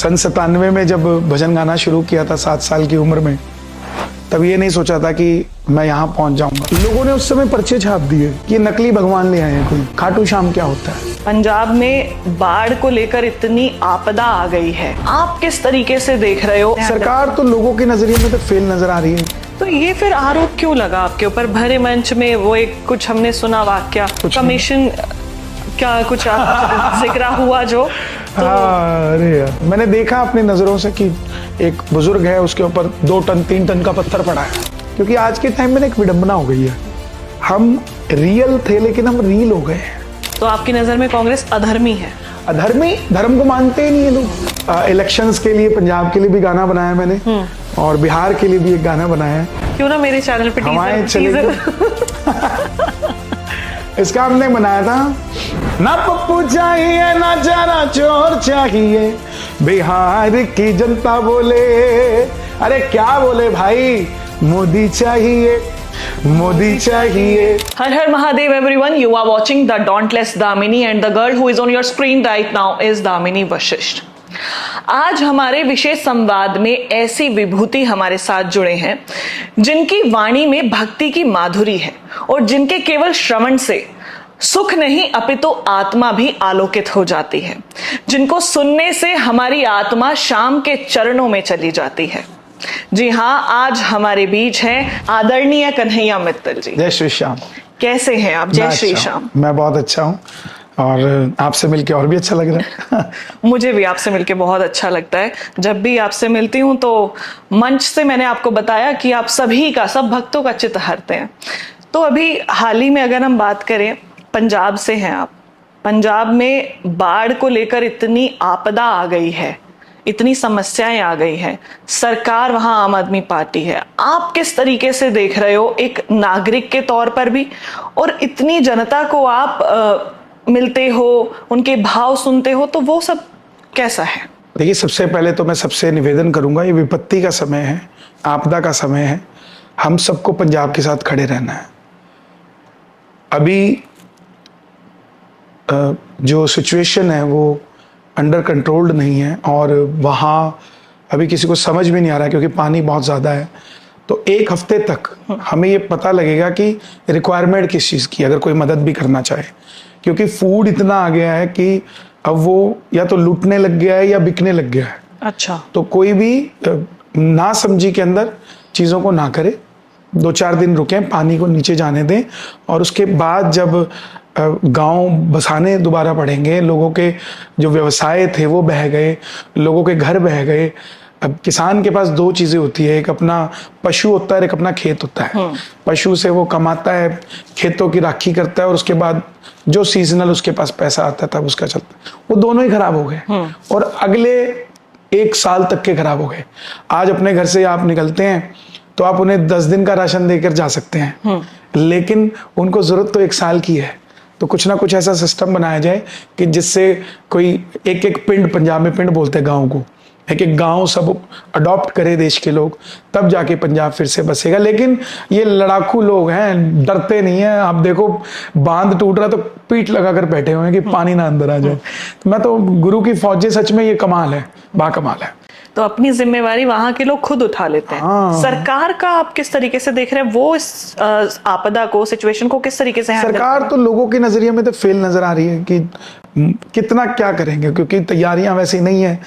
सन 97 में जब भजन गाना शुरू किया था 7 साल की उम्र में, तब ये नहीं सोचा था कि मैं यहाँ पहुंच जाऊंगा। लोगों ने उस समय पर्चे छाप दिए कि नकली भगवान ले आए हैं कोई, खाटू श्याम क्या होता है। पंजाब में बाढ़ को लेकर इतनी आपदा आ गई है, आप किस तरीके से देख रहे हो? सरकार तो लोगों के नजरिए में तो फेल नजर आ रही है। तो ये फिर आरोप क्यों लगा आपके ऊपर? भरे मंच में वो एक कुछ हमने सुना वाक्या, कमीशन क्या कुछ जिक्र हुआ जो तो... अरे यार, मैंने देखा अपनी नजरों से कि एक बुजुर्ग है, उसके ऊपर 2 टन 3 टन का पत्थर पड़ा है। क्योंकि आज के टाइम में एक विडंबना हो गई है, हम रियल थे लेकिन हम रील हो गए हैं। तो आपकी नजर में कांग्रेस अधर्मी है? अधर्मी, धर्म को मानते ही नहीं है लोग। इलेक्शंस के लिए पंजाब के लिए भी गाना बनाया मैंने और बिहार के लिए भी एक गाना बनाया है। क्यों ना मेरे चैनल पे टीजर इसका हमने बनाया था। ना पप्पू चाहिए ना जाना चोर चाहिए, बिहार की जनता बोले, अरे क्या बोले भाई, मोदी चाहिए, मोदी चाहिए। हर हर Mahadev everyone, you are watching the Dauntless Damini and the girl who is on your screen right now is Damini Vashishtha. आज हमारे विशेष संवाद में ऐसी विभूति हमारे साथ जुड़े हैं जिनकी वाणी में भक्ति की माधुरी है और जिनके केवल श्रवण से सुख नहीं अपितु आत्मा भी आलोकित हो जाती है, जिनको सुनने से हमारी आत्मा शाम के चरणों में चली जाती है। जी हाँ, आज हमारे बीच हैं आदरणीय कन्हैया मित्तल जी। जय श्री श्याम। कैसे हैं आप? जय श्री श्याम। मैं बहुत अच्छा हूँ और आपसे मिलके और भी अच्छा लग रहा है। मुझे भी आपसे मिलके बहुत अच्छा लगता है। जब भी आपसे मिलती हूँ तो मंच से मैंने आपको बताया कि आप सभी का, सब भक्तों का चित्त हरते हैं। तो अभी हाल ही में अगर हम बात करें, पंजाब से हैं आप, पंजाब में बाढ़ को लेकर इतनी आपदा आ गई है, इतनी समस्याएं आ गई हैं, सरकार वहां आम आदमी पार्टी है। आप किस तरीके से देख रहे हो एक नागरिक के तौर पर भी, और इतनी जनता को आप मिलते हो, उनके भाव सुनते हो, तो वो सब कैसा है? देखिए, सबसे पहले तो मैं सबसे निवेदन करूंगा, ये विपत्ति का समय है, आपदा का समय है, हम सबको पंजाब के साथ खड़े रहना है। अभी जो सिचुएशन है वो अंडर कंट्रोल्ड नहीं है और वहाँ अभी किसी को समझ भी नहीं आ रहा है क्योंकि पानी बहुत ज़्यादा है। तो 1 हफ्ते तक हमें ये पता लगेगा कि रिक्वायरमेंट किस चीज़ की, अगर कोई मदद भी करना चाहे, क्योंकि फूड इतना आ गया है कि अब वो या तो लूटने लग गया है या बिकने लग गया है। अच्छा। तो कोई भी ना समझी के अंदर चीज़ों को ना करे, 2-4 दिन रुकें, पानी को नीचे जाने दें और उसके बाद जब गांव बसाने दोबारा पड़ेंगे, लोगों के जो व्यवसाय थे वो बह गए, लोगों के घर बह गए। अब किसान के पास 2 चीज़ें होती है, एक अपना पशु होता है, एक अपना खेत होता है। पशु से वो कमाता है, खेतों की राखी करता है और उसके बाद जो सीजनल उसके पास पैसा आता है तब उसका चलता है। वो दोनों ही खराब हो गए और अगले 1 साल तक के खराब हो गए। आज अपने घर से आप निकलते हैं तो आप उन्हें 10 दिन का राशन देकर जा सकते हैं, लेकिन उनको जरूरत तो 1 साल की है। तो कुछ ना कुछ ऐसा सिस्टम बनाया जाए कि जिससे कोई एक पिंड, पंजाब में पिंड बोलते हैं गांव को, एक गांव सब अडॉप्ट करे देश के लोग, तब जाके पंजाब फिर से बसेगा। लेकिन ये लड़ाकू लोग हैं, डरते नहीं हैं। आप देखो, बांध टूट रहा तो पीठ लगाकर बैठे हुए हैं कि पानी ना अंदर आ जाए। मैं तो गुरु की फौज, सच में ये कमाल है, बाकमाल है। तो अपनी जिम्मेवारी वहां के लोग खुद उठा लेते हैं। सरकार का आप किस तरीके से देख रहे हैं? वो इस आपदा को, सिचुएशन को किस तरीके से? सरकार तो लोगों के नजरिए में तो फेल नजर आ रही है कि कितना क्या करेंगे, क्योंकि तैयारियां वैसी नहीं है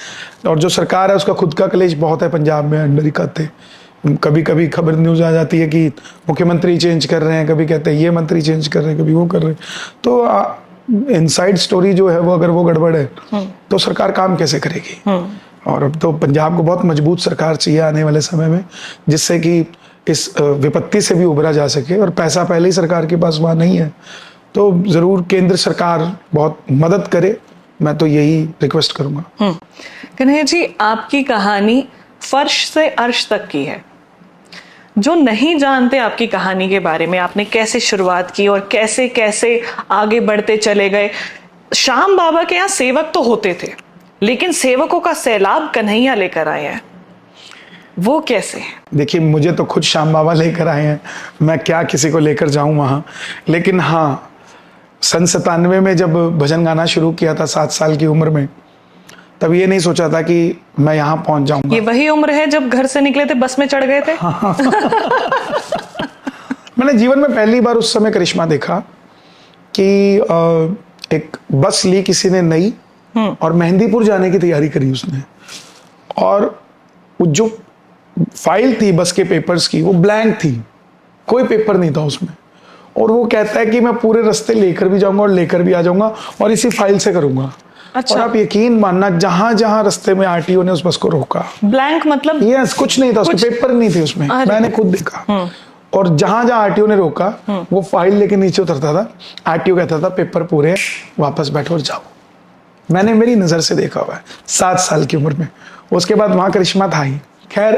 और जो सरकार है उसका खुद का कलेश बहुत है। पंजाब में अंडर ही खाते, कभी कभी खबर न्यूज आ जाती है कि मुख्यमंत्री चेंज कर रहे हैं, कभी कहते हैं ये मंत्री चेंज कर रहे हैं, कभी वो कर रहे हैं। तो इनसाइड स्टोरी जो है वो, अगर वो गड़बड़ है तो सरकार काम कैसे करेगी? और अब तो पंजाब को बहुत मजबूत सरकार चाहिए आने वाले समय में, जिससे कि इस विपत्ति से भी उभरा जा सके। और पैसा पहले ही सरकार के पास वहाँ नहीं है, तो जरूर केंद्र सरकार बहुत मदद करे, मैं तो यही रिक्वेस्ट करूंगा। कन्हैया जी, आपकी कहानी फर्श से अर्श तक की है। जो नहीं जानते आपकी कहानी के बारे में, आपने कैसे शुरुआत की और कैसे कैसे आगे बढ़ते चले गए। श्याम बाबा के यहाँ सेवक तो होते थे, लेकिन सेवकों का सैलाब कन्हैया लेकर आए हैं, वो कैसे? देखिए, मुझे तो खुद श्याम बाबा लेकर आए हैं, मैं क्या किसी को लेकर जाऊं वहां। लेकिन हाँ, सन 97 में जब भजन गाना शुरू किया था 7 साल की उम्र में, तब ये नहीं सोचा था कि मैं यहाँ पहुंच जाऊंगा। ये वही उम्र है जब घर से निकले थे, बस में चढ़ गए थे? मैंने जीवन में पहली बार उस समय करिश्मा देखा कि एक बस ली किसी ने नई और मेहंदीपुर जाने की तैयारी करी उसने, और वो जो फाइल थी बस के पेपर्स की वो ब्लैंक थी, कोई पेपर नहीं था उसमें, और वो कहता है कि मैं पूरे रास्ते लेकर भी जाऊंगा और लेकर भी आ जाऊंगा और इसी फाइल से करूंगा। अच्छा। और आप यकीन मानना, जहां जहां रास्ते में आरटीओ ने उस बस को रोका, ब्लैंक मतलब? यस, कुछ नहीं था उसके, पेपर नहीं थे उसमें, मैंने खुद देखा। और जहां जहां आरटीओ ने रोका वो फाइल लेके नीचे उतरता था, आरटीओ कहता था पेपर पूरे, वापस बैठो और जाओ। मैंने मेरी नजर से देखा हुआ है 7 साल की उम्र में। उसके बाद वहां करिश्मा था ही। खैर,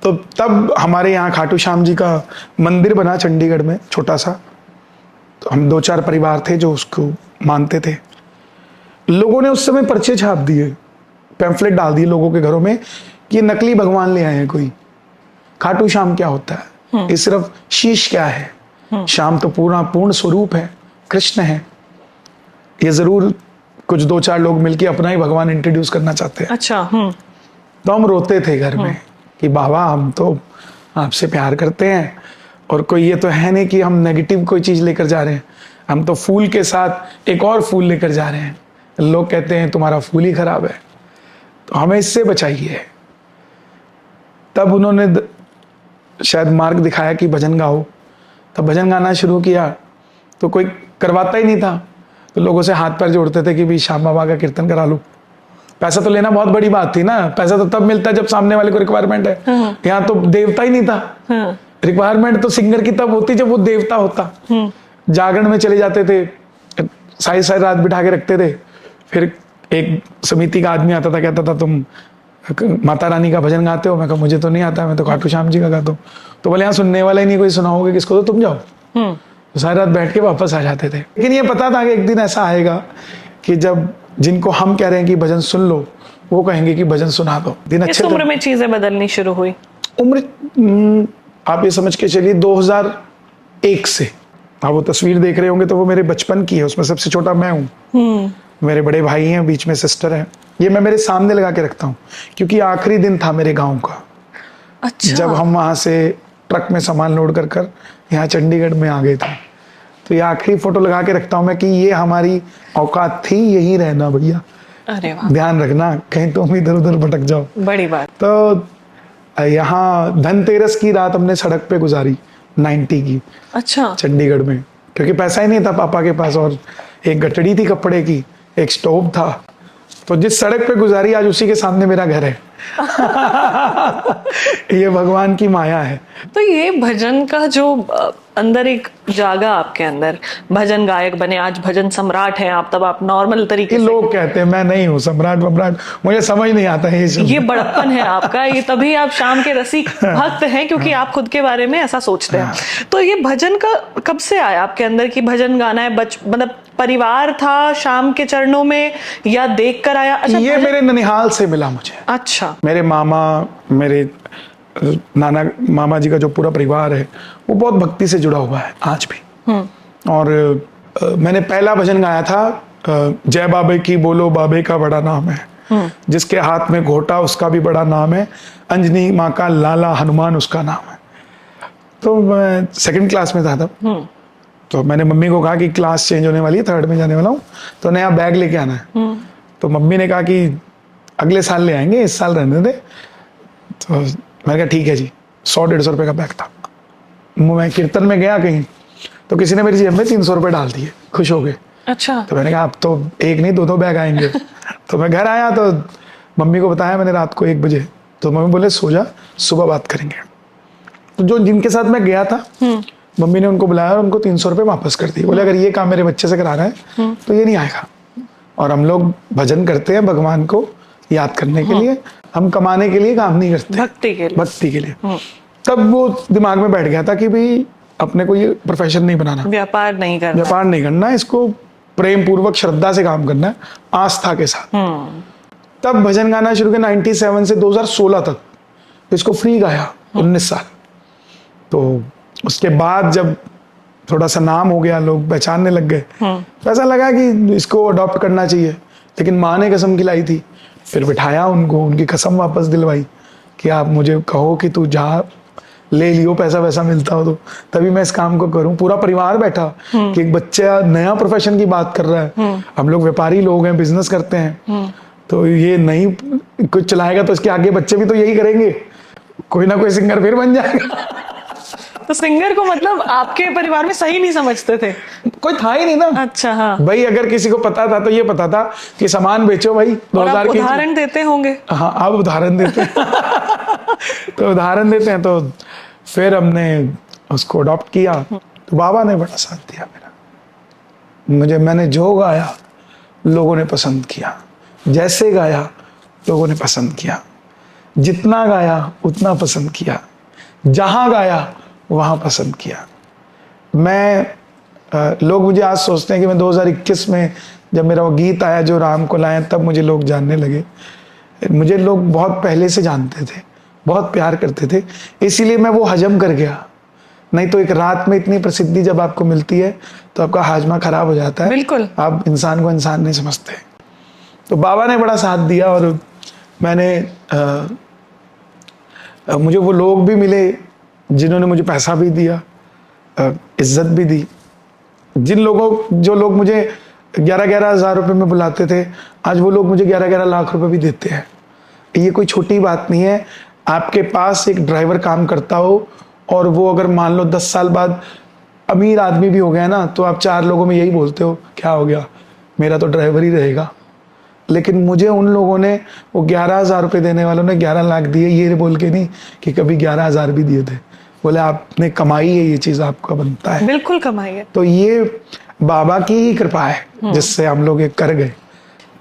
तो तब हमारे यहाँ खाटू श्याम जी का मंदिर बना चंडीगढ़ में, छोटा सा। तो हम 2-4 परिवार थे जो उसको मानते थे। लोगों ने उस समय पर्चे छाप दिए, पैम्फलेट डाल दिए लोगों के घरों में कि नकली भगवान ले आए हैं कोई, खाटू श्याम क्या होता है, ये सिर्फ शीश क्या है, श्याम तो पूर्ण स्वरूप है, कृष्ण है। ये जरूर कुछ 2-4 लोग मिलके अपना ही भगवान इंट्रोड्यूस करना चाहते हैं। अच्छा। तो हम रोते थे घर में कि बाबा हम तो आपसे प्यार करते हैं, और कोई ये तो है नहीं कि हम नेगेटिव कोई चीज लेकर जा रहे हैं, हम तो फूल के साथ एक और फूल लेकर जा रहे हैं। लोग कहते हैं तुम्हारा फूल ही खराब है, तो हमें इससे बचाइए। तब उन्होंने शायद मार्ग दिखाया कि भजन गाओ। तब भजन गाना शुरू किया तो कोई करवाता ही नहीं था, तो लोगों से हाथ पैर जोड़ते थे कि भी श्याम बाबा का कीर्तन करा लो। पैसा तो लेना बहुत बड़ी बात थी ना, पैसा तो तब मिलता है जब सामने वाले को रिक्वायरमेंट है। यहाँ तो देवता ही नहीं था, रिक्वायरमेंट तो सिंगर की तब होती जब वो देवता होता। जागरण में चले जाते थे, सारी सारी रात बिठा के रखते थे, फिर एक समिति का आदमी आता था, कहता था तुम माता रानी का भजन गाते हो? मैं कहा मुझे तो नहीं आता, मैं तो खाटू श्याम जी का गाता हूँ। तो बोले यहाँ सुनने वाला ही नहीं, कोई सुनाओगे किसको, तो तुम जाओ। तो सारी रात बैठ के वापस आ जाते थे। लेकिन ये पता था कि एक दिन ऐसा आएगा कि जब जिनको हम कह रहे हैं कि भजन सुन लो, वो कहेंगे कि भजन सुना दो। दिन इस अच्छे उम्र में चीजें बदलनी शुरू हुई? उम्र आप ये समझ के चलिए 2001 से। आप वो तस्वीर देख रहे होंगे तो वो मेरे बचपन की है, उसमें सबसे छोटा मैं हूँ। मेरे बड़े भाई हैं, बीच में सिस्टर है। ये मैं मेरे सामने लगा के रखता हूँ क्योंकि आखिरी दिन था मेरे गांव का। अच्छा। जब हम वहां से ट्रक में सामान लोड कर यहाँ चंडीगढ़ में आ गए थे, तो ये आखिरी फोटो लगा के रखता हूँ मैं कि ये हमारी औकात थी, यही रहना भैया। अरे वाह, ध्यान रखना कहीं तुम इधर उधर भटक जाओ। बड़ी बात। तो यहाँ धनतेरस की रात हमने सड़क पे गुजारी 90 की। अच्छा। चंडीगढ़ में, क्योंकि पैसा ही नहीं था पापा के पास, और एक गठड़ी थी कपड़े की, एक स्टोव था। तो जिस सड़क पे गुजारी आज उसी के सामने मेरा घर है। ये भगवान की माया है। तो ये भजन का जो अंदर एक जागा आपके अंदर, भजन गायक बने, आज भजन सम्राट हैं आप, तब आप नॉर्मल तरीके से। लोग कहते हैं मैं नहीं हूँ सम्राट वम्राट, मुझे समझ नहीं आता है ये बड़प्पन है आपका, ये तभी आप शाम के रसिक भक्त हैं क्योंकि आप खुद के बारे में ऐसा सोचते हैं। तो ये भजन का कब से आया आपके अंदर कि भजन गाना है? मतलब परिवार था शाम के चरणों में या देख कर आया? अच्छा, ये मेरे ननिहाल से मिला मुझे। अच्छा। मेरे मामा, मेरे नाना मामा जी का जो पूरा परिवार है वो बहुत भक्ति से जुड़ा हुआ है आज भी। और मैंने पहला भजन गाया था जय बाबे की बोलो बाबे का बड़ा नाम है, जिसके हाथ में घोटा उसका भी बड़ा नाम है, अंजनी माँ का लाला हनुमान उसका नाम है। तो मैं 2nd क्लास में था तब। तो मैंने मम्मी को कहा कि क्लास चेंज होने वाली है, 3rd में जाने वाला हूँ, तो नया बैग लेके आना है। तो मम्मी ने कहा कि अगले साल ले आएंगे, इस साल रहने दे। तो मैंने कहा ठीक है जी। 100-150 रुपए का बैग था। मैं कीर्तन में गया कहीं तो किसी ने मेरी जेब में 300 रुपए डाल दिए, खुश हो गए। अच्छा। तो मैंने कहा अब तो एक नहीं 2 बैग आएंगे। तो मैं घर आया तो मम्मी को बताया मैंने रात को 1 बजे। तो मम्मी बोले सो जा, सुबह बात करेंगे। तो जो जिनके साथ मैं गया था मम्मी ने उनको बुलाया और उनको 300 रुपए वापस कर दिए। बोले अगर ये काम मेरे बच्चे से करा रहा है तो ये नहीं आएगा। और हम लोग भजन करते हैं भगवान को याद करने के लिए, हम कमाने के लिए काम नहीं करते, भक्ति के लिए। तब वो दिमाग में बैठ गया था कि भाई अपने को ये प्रोफेशन नहीं बनाना, व्यापार नहीं करना, इसको प्रेम पूर्वक श्रद्धा से काम करना है, आस्था के साथ। तब भजन गाना शुरू किया 97 से 2016 तक। इसको फ्री गाया 19 साल। तो उसके बाद जब थोड़ा सा नाम हो गया, लोग पहचानने लग गए, तो ऐसा लगा कि इसको अडॉप्ट करना चाहिए। लेकिन माँ ने कसम खिलाई थी फिर बिठाया उनको, उनकी कसम वापस दिलवाई कि आप मुझे कहो कि तू जा, ले लियो, पैसा वैसा मिलता हो तो तभी मैं इस काम को करूं। पूरा परिवार बैठा कि एक बच्चा नया प्रोफेशन की बात कर रहा है, हम लोग व्यापारी लोग हैं, बिजनेस करते हैं, तो ये नहीं कुछ चलाएगा तो इसके आगे बच्चे भी तो यही करेंगे, कोई ना कोई सिंगर फिर बन जाएगा। तो सिंगर को मतलब आपके परिवार में सही नहीं समझते थे? कोई था ही नहीं ना। अच्छा, हाँ। भाई अगर किसी को पता था तो ये पता था कि सामान बेचो भाई, और आप 2000 की। उदाहरण देते होंगे। हाँ, आप उदाहरण देते हैं। तो उदाहरण देते हैं, तो फिर हमने उसको अडॉप्ट किया। तो बाबा ने बड़ा साथ दिया मेरा, मैंने जो गाया लोगों ने पसंद किया, जैसे गाया लोगों ने पसंद किया, जितना गाया उतना पसंद किया, जहां गाया वहां पसंद किया। लोग मुझे आज सोचते हैं कि मैं 2021 में जब मेरा वो गीत आया जो राम को लाए, तब मुझे लोग जानने लगे। मुझे लोग बहुत पहले से जानते थे, बहुत प्यार करते थे, इसीलिए मैं वो हजम कर गया। नहीं तो एक रात में इतनी प्रसिद्धि जब आपको मिलती है तो आपका हाजमा खराब हो जाता है। बिल्कुल। आप इंसान को इंसान नहीं समझते। तो बाबा ने बड़ा साथ दिया, और मैंने मुझे वो लोग भी मिले जिन्होंने मुझे पैसा भी दिया, इज्जत भी दी। जो लोग मुझे 11-11 हज़ार रुपये में बुलाते थे, आज वो लोग मुझे 11-11 लाख रुपए भी देते हैं। ये कोई छोटी बात नहीं है। आपके पास एक ड्राइवर काम करता हो और वो अगर मान लो 10 साल बाद अमीर आदमी भी हो गया ना, तो आप 4 लोगों में यही बोलते हो, क्या हो गया, मेरा तो ड्राइवर ही रहेगा। लेकिन मुझे उन लोगों ने, वो 11,000 रुपये देने वालों ने 11 लाख दिए, ये बोल के नहीं कि कभी 11,000 भी दिए थे। बोले आपने कमाई है, ये चीज़ आपका बनता है। बिल्कुल कमाई है। तो ये बाबा की ही कृपा है जिससे हम लोग ये कर गए।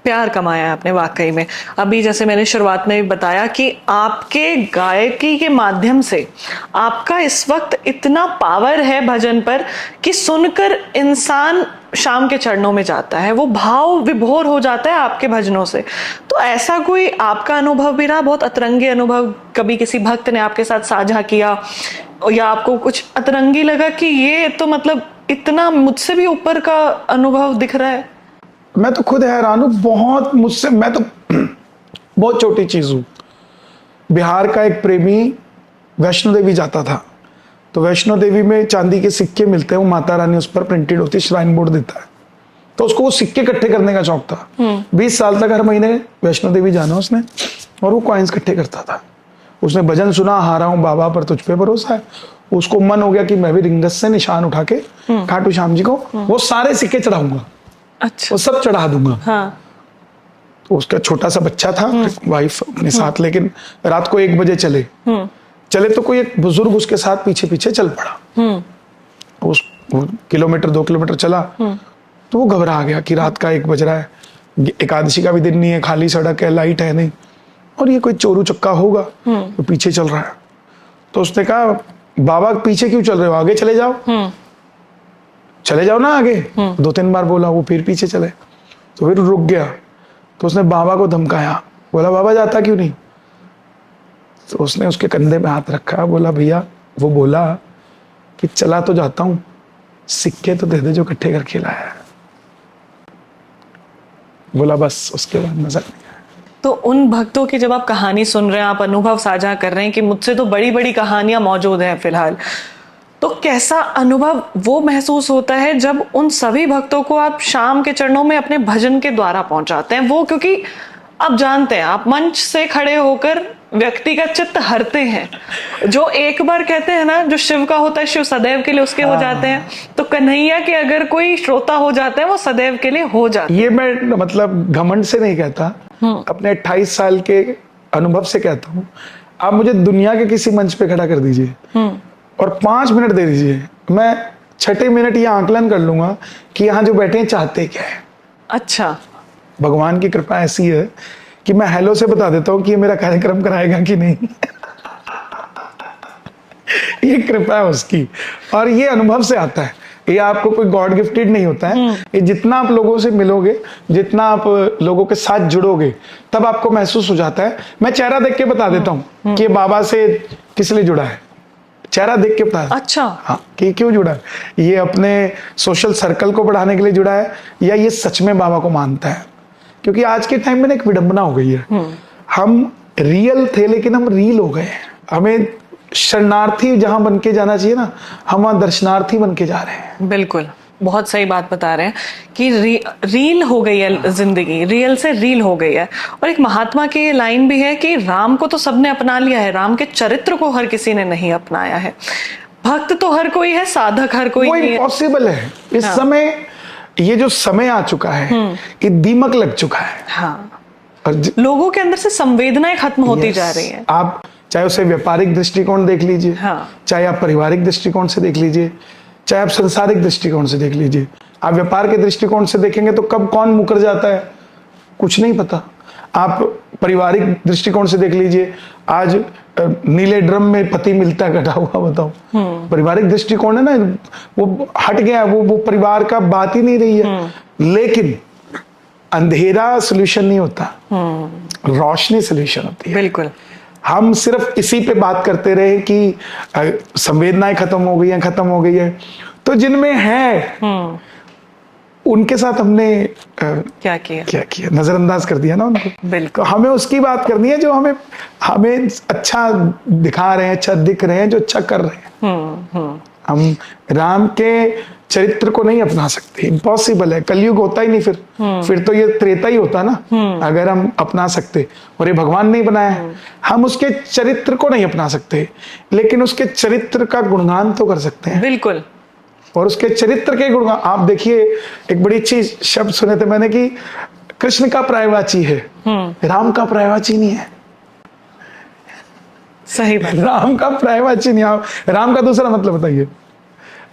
प्यार कमाया है आपने वाकई में। अभी जैसे मैंने शुरुआत में भी बताया कि आपके गायकी के माध्यम से आपका इस वक्त इतना पावर है भजन पर कि सुनकर इंसान शाम के चरणों में जाता है, वो भाव विभोर हो जाता है आपके भजनों से। तो ऐसा कोई आपका अनुभव भी रहा, बहुत अतरंगी अनुभव, कभी किसी भक्त ने आपके साथ साझा किया या आपको कुछ अतरंगी लगा कि ये तो मतलब इतना मुझसे भी ऊपर का अनुभव दिख रहा है? मैं तो खुद हैरान हूँ, बहुत मुझसे, मैं तो बहुत छोटी चीज हूँ। बिहार का एक प्रेमी वैष्णो देवी जाता था, तो वैष्णो देवी में चांदी के सिक्के मिलते हैं, वो माता रानी उस पर प्रिंटेड होती है, श्राइन बोर्ड देता है। तो उसको वो सिक्के इकट्ठे करने का शौक था। 20 साल तक हर महीने वैष्णो देवी जाना उसने, और वो कॉइन्स इकट्ठे करता था। उसने भजन सुना, हारा हूँ बाबा पर तुझ पे भरोसा है, उसको मन हो गया कि मैं भी रिंगस से निशान उठा के खाटू श्याम जी को वो सारे सिक्के चढ़ाऊंगा। अच्छा। वो सब चढ़ा दूंगा। हाँ। तो उसका छोटा सा बच्चा था, वाइफ अपने साथ, लेकिन रात को 1 बजे चले तो कोई एक बुजुर्ग उसके साथ पीछे पीछे चल पड़ा। उस किलोमीटर 2 किलोमीटर चला तो वो घबरा गया कि रात का 1 बज रहा है, एकादशी का भी दिन नहीं है, खाली सड़क है, लाइट है नहीं, और ये कोई चोरू चक्का होगा तो पीछे चल रहा है। तो उसने कहा बाबा पीछे क्यों चल रहे हो, आगे चले जाओ। चले जाओ ना आगे। 2-3 बार बोला, वो फिर पीछे चले, तो फिर रुक गया। तो उसने बाबा को धमकाया, बोला बाबा जाता क्यों नहीं। तो उसने उसके कंधे पे हाथ रखा, बोला भैया, वो बोला कि चला तो जाता हूं, सिक्के तो दे दे जो इकट्ठे करके लाया है। बोला बस, उसके बाद नजर नहीं आया। तो उन भक्तों की जब आप कहानी सुन रहे हैं, आप अनुभव साझा कर रहे हैं कि मुझसे तो बड़ी बड़ी कहानियां मौजूद हैं फिलहाल, तो कैसा अनुभव वो महसूस होता है जब उन सभी भक्तों को आप शाम के चरणों में अपने भजन के द्वारा पहुंचाते हैं? वो क्योंकि आप जानते हैं, आप मंच से खड़े होकर व्यक्ति का चित्त हरते हैं। जो एक बार कहते हैं ना, जो शिव का होता है शिव सदैव के लिए उसके हो जाते हैं, तो कन्हैया के अगर कोई श्रोता हो जाता है वो सदैव के लिए हो जाता है। ये मैं मतलब घमंड से नहीं कहता, अपने 28 साल के अनुभव से कहता हूँ। आप मुझे दुनिया के किसी मंच पे खड़ा कर दीजिए और 5 मिनट दे दीजिए, मैं 6 मिनट ये आंकलन कर लूंगा कि यहाँ जो बैठे हैं चाहते क्या है। अच्छा। भगवान की कृपा ऐसी है कि मैं हेलो से बता देता हूँ कि ये मेरा कार्यक्रम कराएगा कि नहीं। ये कृपा है उसकी, और ये अनुभव से आता है। ये आपको कोई गॉड गिफ्टेड नहीं होता है। ये जितना आप लोगों से मिलोगे, जितना आप लोगों के साथ जुड़ोगे, तब आपको महसूस हो जाता है। मैं चेहरा देख के बता देता हूँ कि बाबा से किस लिए जुड़ा है, चेहरा देख के बता। अच्छा। हाँ, कि क्यों जुड़ा है। ये अपने सोशल सर्कल को बढ़ाने के लिए जुड़ा है, या ये सच में बाबा को मानता है। क्योंकि आज के टाइम में ना एक विडंबना हो गई है, हम रियल थे लेकिन हम रील हो गए हैं। हमें शरणार्थी जहां बन के जाना चाहिए ना, हम वहां दर्शनार्थी बन के जा रहे हैं। बिल्कुल, बहुत सही बात बता रहे हैं कि रील हो गई है जिंदगी, रियल से रील हो गई है। और एक महात्मा की लाइन भी है कि राम को तो सबने अपना लिया है, राम के चरित्र को हर किसी ने नहीं अपनाया है। भक्त तो हर कोई है, साधक हर कोई वो नहीं है। इम्पॉसिबल है इस समय। ये जो समय आ चुका है, ये दीमक लग चुका है। हाँ, और लोगों के अंदर से संवेदनाएं खत्म होती जा रही हैं। आप चाहे उसे व्यापारिक दृष्टिकोण देख लीजिए, हाँ। चाहे आप पारिवारिक दृष्टिकोण से देख लीजिए, चाहे आप सांसारिक दृष्टिकोण से देख लीजिए। आप व्यापार के दृष्टिकोण से देखेंगे तो कब कौन मुकर जाता है कुछ नहीं पता। आप पारिवारिक दृष्टिकोण से देख लीजिए, आज नीले ड्रम में पति मिलता है कटा हुआ, बताओ। पारिवारिक दृष्टिकोण है ना, वो हट गया, वो परिवार का बात ही नहीं रही है। लेकिन अंधेरा सोल्यूशन नहीं होता, रोशनी सोल्यूशन होती है। बिल्कुल। हम सिर्फ इसी पे बात करते रहे कि संवेदनाएं खत्म हो गई है, तो जिनमें है उनके साथ हमने क्या किया, नजरअंदाज कर दिया ना उनको। बिल्कुल। तो हमें उसकी बात करनी है जो हमें अच्छा दिखा रहे हैं, अच्छा दिख रहे हैं, जो अच्छा कर रहे हैं। हम राम के चरित्र को नहीं अपना सकते, इम्पॉसिबल है। कलयुग होता ही नहीं, फिर तो ये त्रेता ही होता ना अगर हम अपना सकते। और ये भगवान नहीं बनाया है, हम उसके चरित्र को नहीं अपना सकते, लेकिन उसके चरित्र का गुणगान तो कर सकते हैं। बिल्कुल। और उसके चरित्र के गुणगान, आप देखिए, एक बड़ी अच्छी शब्द सुने थे मैंने कि कृष्ण का पर्यायवाची है, राम का पर्यायवाची नहीं है। सही बात। राम का पर्यायवाची नहीं। आप राम का दूसरा मतलब बताइए।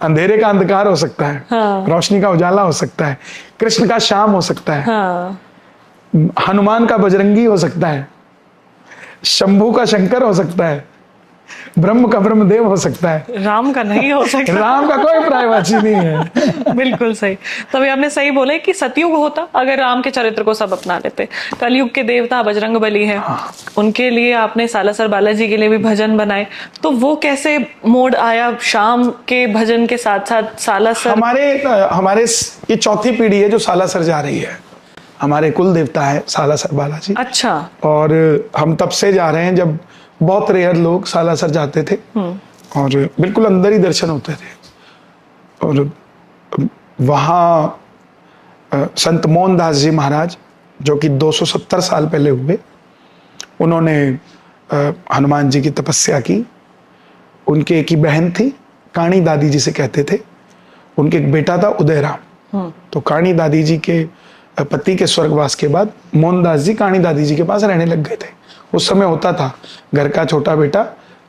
अंधेरे का अंधकार हो सकता है, हाँ। रोशनी का उजाला हो सकता है, कृष्ण का श्याम हो सकता है, हाँ। हनुमान का बजरंगी हो सकता है, शंभू का शंकर हो सकता है, ब्रह्म का ब्रह्मदेव हो सकता है, राम का नहीं हो सकता। राम का कोई पर्यायवाची नहीं है। बिल्कुल सही। तभी आपने सही बोला कि सतयुग होता अगर राम के चरित्र को सब अपना लेते। कलयुग के देवता बजरंग बली है, उनके लिए आपने सालासर बालाजी के लिए भी भजन बनाए, तो वो कैसे मोड आया शाम के भजन के साथ साथ सालासर? हमारे ये चौथी पीढ़ी है जो सालासर जा रही है। हमारे कुल देवता है सालासर बालाजी। अच्छा। और हम तब से जा रहे हैं जब बहुत रेयर लोग सालासर जाते थे और बिल्कुल अंदर ही दर्शन होते थे। और वहाँ संत मोहनदास जी महाराज, जो कि 270 साल पहले हुए, उन्होंने हनुमान जी की तपस्या की। उनके एक ही बहन थी, काणी दादी जी से कहते थे। उनके एक बेटा था उदयराम। तो काणी दादी जी के पति के स्वर्गवास के बाद मोहनदास जी काणी दादी जी के पास रहने लग गए थे। उस समय होता था घर का छोटा बेटा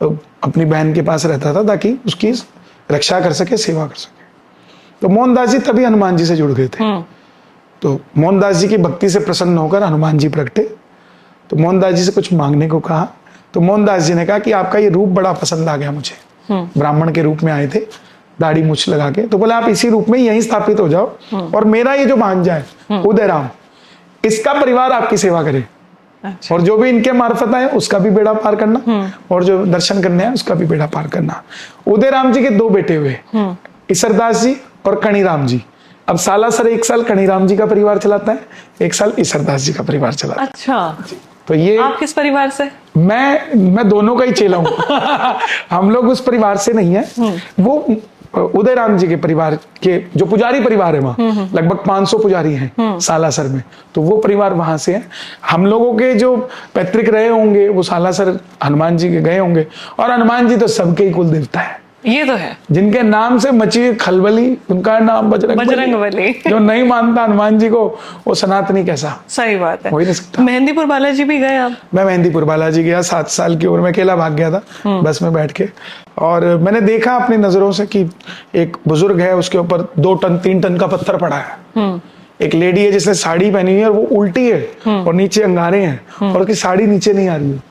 अपनी बहन के पास रहता था ताकि उसकी रक्षा कर सके, सेवा कर सके। तो मोहनदास जी तभी हनुमान जी से जुड़ गए थे। तो मोहनदास जी की भक्ति से प्रसन्न होकर हनुमान जी प्रगटे। तो मोहनदास जी से कुछ मांगने को कहा, तो मोहनदास जी ने कहा कि आपका ये रूप बड़ा पसंद आ गया मुझे। ब्राह्मण के रूप में आए थे, दाढ़ी मूछ लगा के। तो बोला आप इसी रूप में यहीं स्थापित हो जाओ और मेरा ये जो भांजा है उदयराम, इसका परिवार आपकी सेवा करे। अच्छा। और जो भी इनके मार्फत आए उसका भी बेड़ा पार करना, और जो दर्शन करने आए उसका भी बेड़ा पार करना। उदयराम जी के 2 बेटे हुए, ईसरदास जी और कणिराम जी। अब सालासर 1 साल कणिराम जी का परिवार चलाता है, 1 साल ईसरदास जी का परिवार चलाता है। अच्छा। तो ये आप किस परिवार से? मैं दोनों का ही चेला हूँ। हम लोग उस परिवार से नहीं है। वो उदयराम जी के परिवार के जो पुजारी परिवार है, वहाँ लगभग 500 पुजारी हैं सालासर में, तो वो परिवार वहां से है। हम लोगों के जो पैतृक रहे होंगे वो सालासर हनुमान जी के गए होंगे। और हनुमान जी तो सबके ही कुल देवता है, ये तो है। जिनके नाम से मची खलबली उनका नाम बजरंगबली। जो नहीं मानता हनुमान जी को वो सनातनी कैसा? सही बात है। हो ही नहीं सकता। मेहंदीपुर बालाजी भी गए आप? मैं मेहंदीपुर बालाजी गया, 7 साल की उम्र में अकेला भाग गया था बस में बैठ के। और मैंने देखा अपनी नजरों से कि एक बुजुर्ग है, उसके ऊपर 2 टन 3 टन का पत्थर पड़ा है। एक लेडी है जिसने साड़ी पहनी हुई है और वो उल्टी है और नीचे अंगारे हैं और उसकी साड़ी नीचे नहीं आ रही है,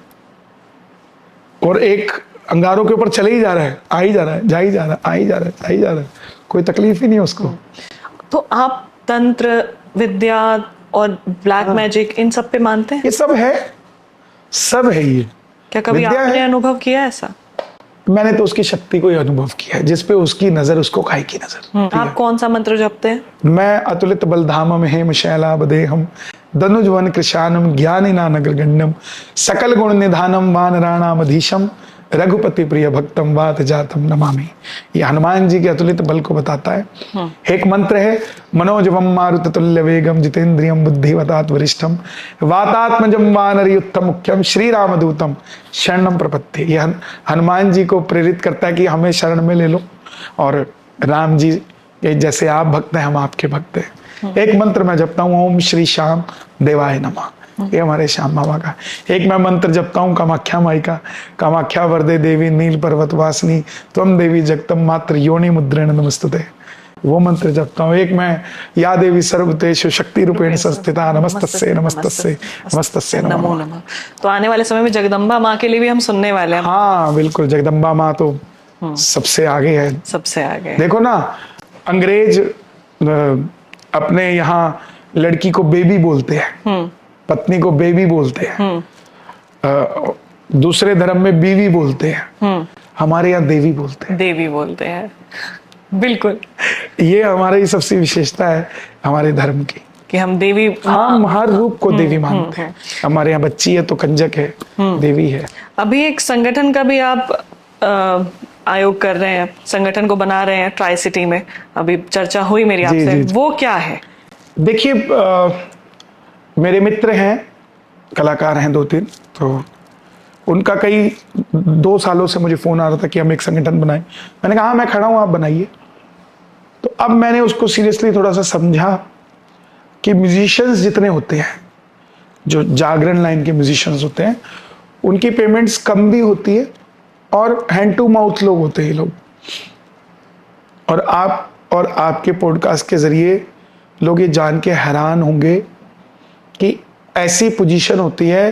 और एक अंगारों के ऊपर चले ही जा रहा है, आ ही जा रहा है, जा ही जा रहा है, आ ही जा रहा है, आ ही जा रहा है, कोई तकलीफ ही नहीं है उसको। तो आप तंत्र विद्या और ब्लैक मैजिक इन सब पे मानते हैं? ये सब है ये। क्या कभी आपने अनुभव किया ऐसा? मैंने तो उसकी शक्ति को ही अनुभव किया है, जिसपे उसकी नजर उसको खाई की नजर। आप कौन सा मंत्र जपते हैं? मैं अतुलित बलधामम हेम शैलाबदेहम धनुजवन कृशानम ज्ञानिना नगरगण्यम सकल गुण निधानम वानराणाम अधीशम रघुपति प्रिय भक्तम वात जातम नमामि। ये हनुमान जी के अतुलित बल को बताता है। एक मंत्र है, मनोजवम मारुत तुल्य वेगम जितेंद्रियम बुद्धिवतात वरिष्ठम वातात्मजम वानरयुक्तम मुख्यम श्री राम दूतम शरणम प्रपत्ति। ये हनुमान जी को प्रेरित करता है कि हमें शरण में ले लो, और राम जी ये जैसे आप भक्त हैं हम आपके भक्त हैं। एक मंत्र मैं जपता हूँ, ओम श्री श्याम देवाय नमः, ये हमारे श्याम बाबा का। एक मैं मंत्र जपता हूँ कामाख्या माई का, कामाख्या वरदे देवी नील पर्वत वासिनी त्वम देवी जगतम मात्र योनि मुद्रेण नमस्तुते, वो मंत्र जपता हूँ। एक मैं या देवी सर्वतेषु शक्ति रूपेण संस्थिता नमस्तस्यै नमस्तस्यै नमस्तस्यै नमो नमः। तो आने वाले समय में जगदम्बा माँ के लिए भी हम सुनने वाले हैं। हाँ बिल्कुल, जगदम्बा माँ तो सबसे आगे है, सबसे आगे। देखो ना, अंग्रेज अपने यहाँ लड़की को बेबी बोलते हैं, पत्नी को बेबी बोलते हैं, दूसरे धर्म में बीवी बोलते हैं, हमारे यहाँ देवी बोलते हैं। देवी बोलते हैं, बिल्कुल। ये हमारी सबसे विशेषता है हमारे धर्म की, कि हम देवी, हम हर रूप को देवी मानते हैं। हमारे यहाँ बच्ची है तो कंजक है, देवी है। अभी एक संगठन का भी आप आयोग कर रहे हैं, संगठन को बना रहे हैं ट्राई सिटी में, अभी चर्चा हुई मेरी आपसे, वो क्या है? देखिए, मेरे मित्र हैं, कलाकार हैं 2-3, तो उनका कई 2 सालों से मुझे फोन आ रहा था कि हम एक संगठन बनाएं। मैंने कहा हाँ मैं खड़ा हूं, आप बनाइए। तो अब मैंने उसको सीरियसली थोड़ा सा समझा कि म्यूजिशियंस जितने होते हैं, जो जागरण लाइन के म्यूजिशियंस होते हैं, उनकी पेमेंट्स कम भी होती है और हैंड टू माउथ लोग होते हैं लोग। और आप और आपके पॉडकास्ट के जरिए लोग ये जान के हैरान होंगे कि ऐसी पोजीशन होती है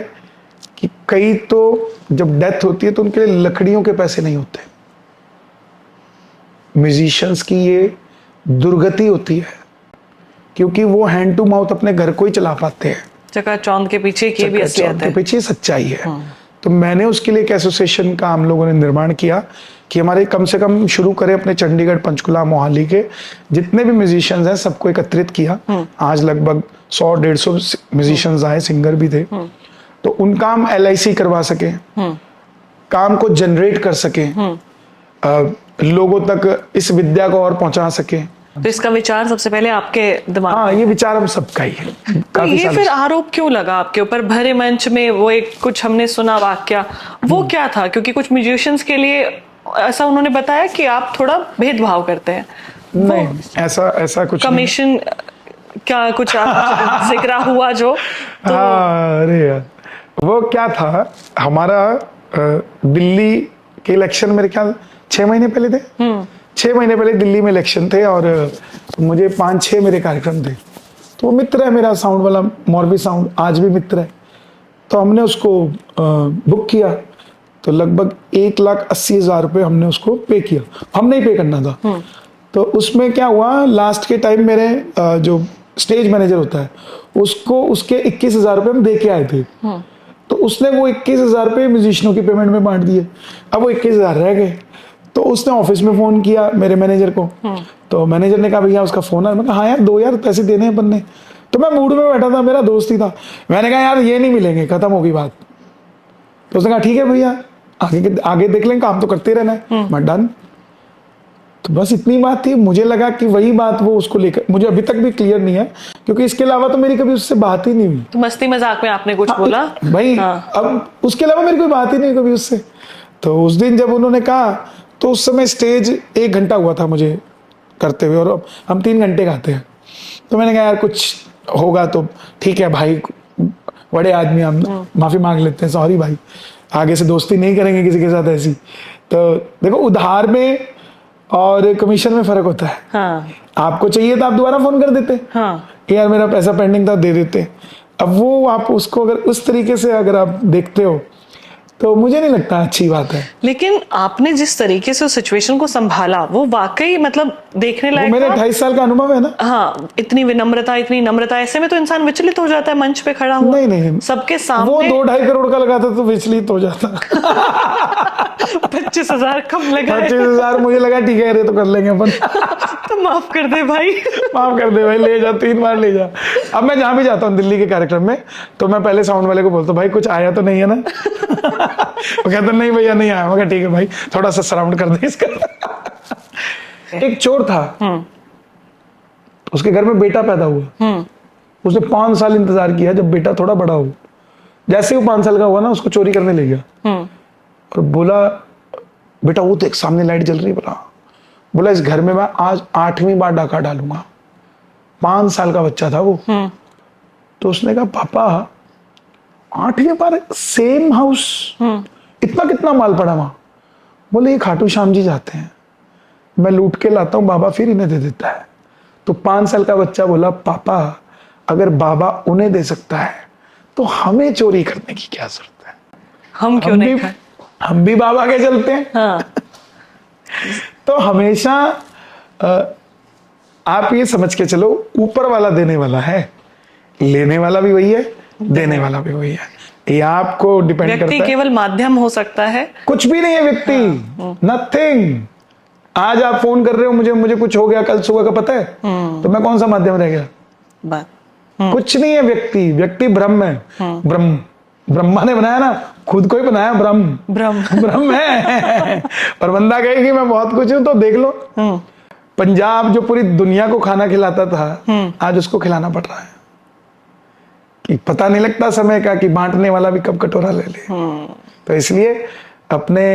कि कई तो जब डेथ होती है तो उनके लिए लकड़ियों के पैसे नहीं होते। म्यूजिशियंस की ये दुर्गति होती है क्योंकि वो हैंड टू माउथ अपने घर को ही चला पाते हैं। चकाचौंध के पीछे की भी असलियत है, के पीछे सच्चाई है। तो मैंने उसके लिए एक एसोसिएशन का हम लोगों ने निर्माण किया कि हमारे कम से कम शुरू करें अपने चंडीगढ़, पंचकुला, मोहाली के जितने भी म्यूजिशियंस हैं सबको एकत्रित किया। आज लगभग 100-150 म्यूजिशियंस आए, सिंगर भी थे। तो उनका हम LIC करवा सके, काम को जनरेट कर सके, लोगों तक इस विद्या को और पहुंचा सके। तो इसका विचार सबसे पहले आपके दिमाग में? हाँ, ये विचार हम सबका ही है। तो ये फिर आरोप क्यों लगा आपके ऊपर? भरे मंच में वो एक कुछ हमने सुना वाक्या, वो क्या था? क्योंकि कुछ म्यूजिशियंस के लिए ऐसा उन्होंने बताया कि आप थोड़ा भेदभाव करते हैं। नहीं, ऐसा कुछ कमीशन क्या कुछ जिक्र हुआ जो? तो अरे यार, वो क्या था, हमारा दिल्ली के इलेक्शन मेरे ख्याल 6 महीने पहले थे। 6 महीने पहले दिल्ली में इलेक्शन थे और मुझे 5-6 मेरे कार्यक्रम थे। तो वो मित्र है मेरा साउंड वाला, मौरवी साउंड, आज भी मित्र है। तो हमने उसको बुक किया, तो लगभग 1,80,000 रुपये हमने उसको पे किया। हमने ही पे करना था। तो उसमें क्या हुआ, लास्ट के टाइम मेरे जो स्टेज मैनेजर होता है उसको उसके 21,000 रुपये हम दे के आए थे। तो उसने वो 21,000 रुपये म्यूजिशियनों की पेमेंट में बांट दिए। अब वो 21,000 रह गए। तो उसने ऑफिस में फोन किया मेरे मैनेजर को। तो मैनेजर ने कहा भैया उसका फोन आया। मैं कहा हाँ यार, 2 यार पैसे देने हैं अपन ने। तो मैं मूड में बैठा था, मेरा दोस्त ही था। मैंने कहा यार ये नहीं मिलेंगे, खत्म हो गई बात। तो उसने कहा ठीक है भैया, आगे देख लेंगे, काम तो करते रहना है। मैं डन। तो बस इतनी बात थी। मुझे लगा कि वही बात वो उसको लेकर, मुझे अभी तक भी क्लियर नहीं है क्योंकि इसके अलावा तो मेरी कभी उससे बात ही नहीं हुई। तो मस्ती मजाक में आपने कुछ बोला भाई? अब उसके अलावा मेरी कोई बात ही नहीं कभी उससे। तो उस दिन जब उन्होंने कहा, तो उस समय स्टेज 1 घंटा हुआ था मुझे करते हुए और हम 3 घंटे गाते हैं। तो मैंने कहा यार कुछ होगा तो ठीक है भाई, बड़े आदमी, हम माफी मांग लेते हैं, सॉरी भाई, आगे से दोस्ती नहीं करेंगे किसी के साथ ऐसी। तो देखो, उधार में और कमीशन में फर्क होता है। हाँ। आपको चाहिए तो आप दोबारा फोन कर देते। हाँ। यार मेरा पैसा पेंडिंग था, दे देते। अब वो आप उसको अगर उस तरीके से अगर आप देखते हो तो मुझे नहीं लगता अच्छी बात है। लेकिन आपने जिस तरीके से उस सिचुएशन को संभाला वो वाकई मतलब देखने वो लायक मेरे था। 28 साल का अनुभव है ना। हाँ, इतनी विनम्रता, इतनी नम्रता, ऐसे में तो इंसान विचलित हो जाता है मंच पे खड़ा हुआ। नहीं सबके वो सामने 2-2.5 करोड़ का लगाता तो विचलित हो जाता। 25,000 कम लगा 25,000 मुझे लगा ठीक है, अरे तो कर लेंगे अपन। तो माफ कर दे भाई। माफ कर दे भाई, ले जा 3 बार ले जा। अब मैं जहां भी जाता हूँ दिल्ली के कार्यक्रम में, तो मैं पहले साउंड वाले को बोलता हूँ भाई कुछ आया तो नहीं है ना। वो कहता नहीं भैया नहीं आया। मैं कहा ठीक है भाई, थोड़ा सा सराउंड कर दे इसका। एक चोर था, उसके घर में बेटा पैदा हुआ। उसने 5 साल इंतजार किया, जब बेटा थोड़ा बड़ा हो, जैसे वो 5 साल का हुआ ना, उसको चोरी करने ले गया और बोला बेटा वो देख सामने लाइट जल रही। बोला इस घर में मैं आज 8वीं बार डाका डालूंगा। 5 साल का बच्चा था वो। तो उसने कहा पापा 8वीं बार सेम हाउस, इतना कितना माल पड़ा वहां? बोले ये खाटू श्याम जी जाते हैं, मैं लूट के लाता हूँ, बाबा फिर इन्हें दे देता है। तो 5 साल का बच्चा बोला पापा अगर बाबा उन्हें दे सकता है तो हमें चोरी करने की क्या जरूरत है? हम क्यों नहीं खाएं? हम भी बाबा के चलते हैं। हाँ। तो हमेशा आप ये समझ के चलो ऊपर वाला देने वाला है, लेने वाला भी वही है, देने वाला भी वही है। ये आपको डिपेंड करता व्यक्ति है। केवल माध्यम हो सकता है, कुछ भी नहीं है व्यक्ति, नथिंग। आज आप फोन कर रहे हो मुझे कुछ हो गया कल सुबह का पता है, तो मैं कौन सा माध्यम रह गया? बात कुछ नहीं है व्यक्ति। व्यक्ति ब्रह्म है। ब्रह्म ब्रह्मा ने बनाया ना, खुद को ही बनाया ब्रह्म। ब्रह्म है। और बंदा कहे कि मैं बहुत कुछ हूं, तो देख लो पंजाब जो पूरी दुनिया को खाना खिलाता था, आज उसको खिलाना पड़ रहा है। कि पता नहीं लगता समय का कि बांटने वाला भी कब कटोरा ले ले। तो इसलिए अपने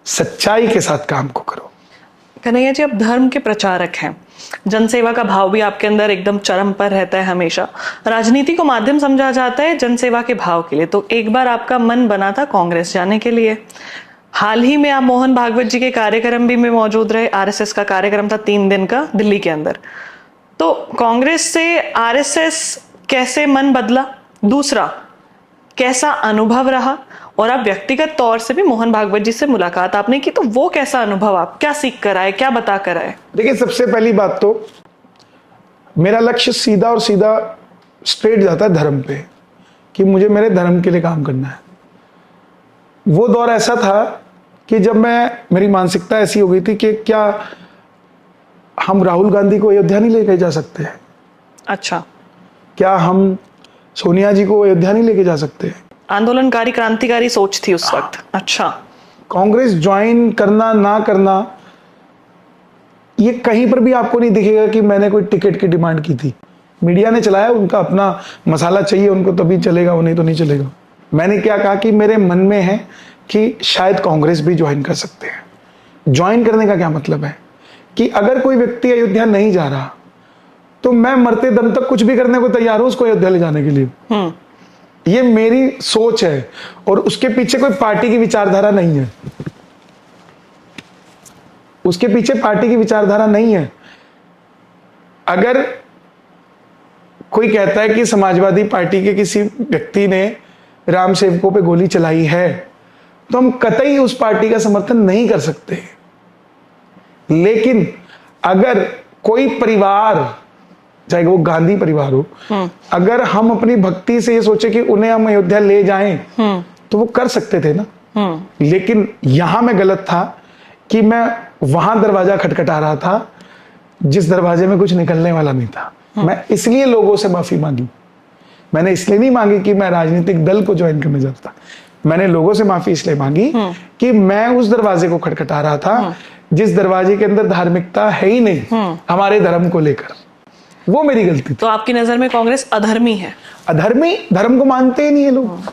सच्चाई के साथ काम को करो। कन्हैया जी, आप धर्म के प्रचारक हैं, जनसेवा का भाव भी आपके अंदर एकदम चरम पर रहता है हमेशा। राजनीति को माध्यम समझा जाता है जनसेवा के भाव के लिए, तो एक बार आपका मन बना था कांग्रेस जाने के लिए। हाल ही में आप मोहन भागवत जी के कार्यक्रम भी में मौजूद रहे। आरएसएस का कार्यक्रम था 3 दिन का दिल्ली के अंदर। तो कांग्रेस से आरएसएस कैसे मन बदला? दूसरा, कैसा अनुभव रहा? और आप व्यक्तिगत तौर से भी मोहन भागवत जी से मुलाकात आपने की, तो वो कैसा अनुभव, आप क्या सीख कर आए, क्या बता कर आए? देखिए, सबसे पहली बात तो मेरा लक्ष्य सीधा और सीधा स्ट्रेट जाता है धर्म पे, कि मुझे मेरे धर्म के लिए काम करना है। वो दौर ऐसा था कि जब मेरी मानसिकता ऐसी हो गई थी कि क्या हम राहुल गांधी को अयोध्या नहीं लेके जा सकते? अच्छा। क्या हम सोनिया जी को अयोध्या नहीं लेके जा सकते? आंदोलनकारी क्रांतिकारी सोच थी उस वक्त। अच्छा। कांग्रेस ज्वाइन करना ना करना, ये कहीं पर भी आपको नहीं दिखेगा कि मैंने कोई टिकट की डिमांड की थी। मीडिया ने चलाया, उनका अपना मसाला चाहिए उनको तभी चलेगा, वो नहीं तो नहीं चलेगा। मैंने क्या कहा कि मेरे मन में है कि शायद कांग्रेस भी ज्वाइन कर सकते हैं। ज्वाइन करने का क्या मतलब है कि अगर कोई व्यक्ति अयोध्या नहीं जा रहा तो मैं मरते दम तक कुछ भी करने को तैयार हूं उसको अयोध्या ले जाने के लिए। ये मेरी सोच है और उसके पीछे कोई पार्टी की विचारधारा नहीं है। उसके पीछे पार्टी की विचारधारा नहीं है। अगर कोई कहता है कि समाजवादी पार्टी के किसी व्यक्ति ने राम सेवकों पे गोली चलाई है, तो हम कतई उस पार्टी का समर्थन नहीं कर सकते। लेकिन अगर कोई परिवार, चाहे वो गांधी परिवार हो, अगर हम अपनी भक्ति से ये सोचे कि उन्हें हम अयोध्या ले जाएं, तो वो कर सकते थे ना। लेकिन यहां मैं गलत था कि मैं वहां दरवाजा खटखटा रहा था जिस दरवाजे में कुछ निकलने वाला नहीं था। मैं इसलिए लोगों से माफी मांगी। मैंने इसलिए नहीं मांगी कि मैं राजनीतिक दल को ज्वाइन करने जाता। मैंने लोगों से माफी इसलिए मांगी कि मैं उस दरवाजे को खटखटा रहा था जिस दरवाजे के अंदर धार्मिकता है ही नहीं हमारे धर्म को लेकर। वो मेरी गलती थी। तो आपकी नजर में कांग्रेस अधर्मी है? अधर्मी, धर्म को मानते ही नहीं है लोग।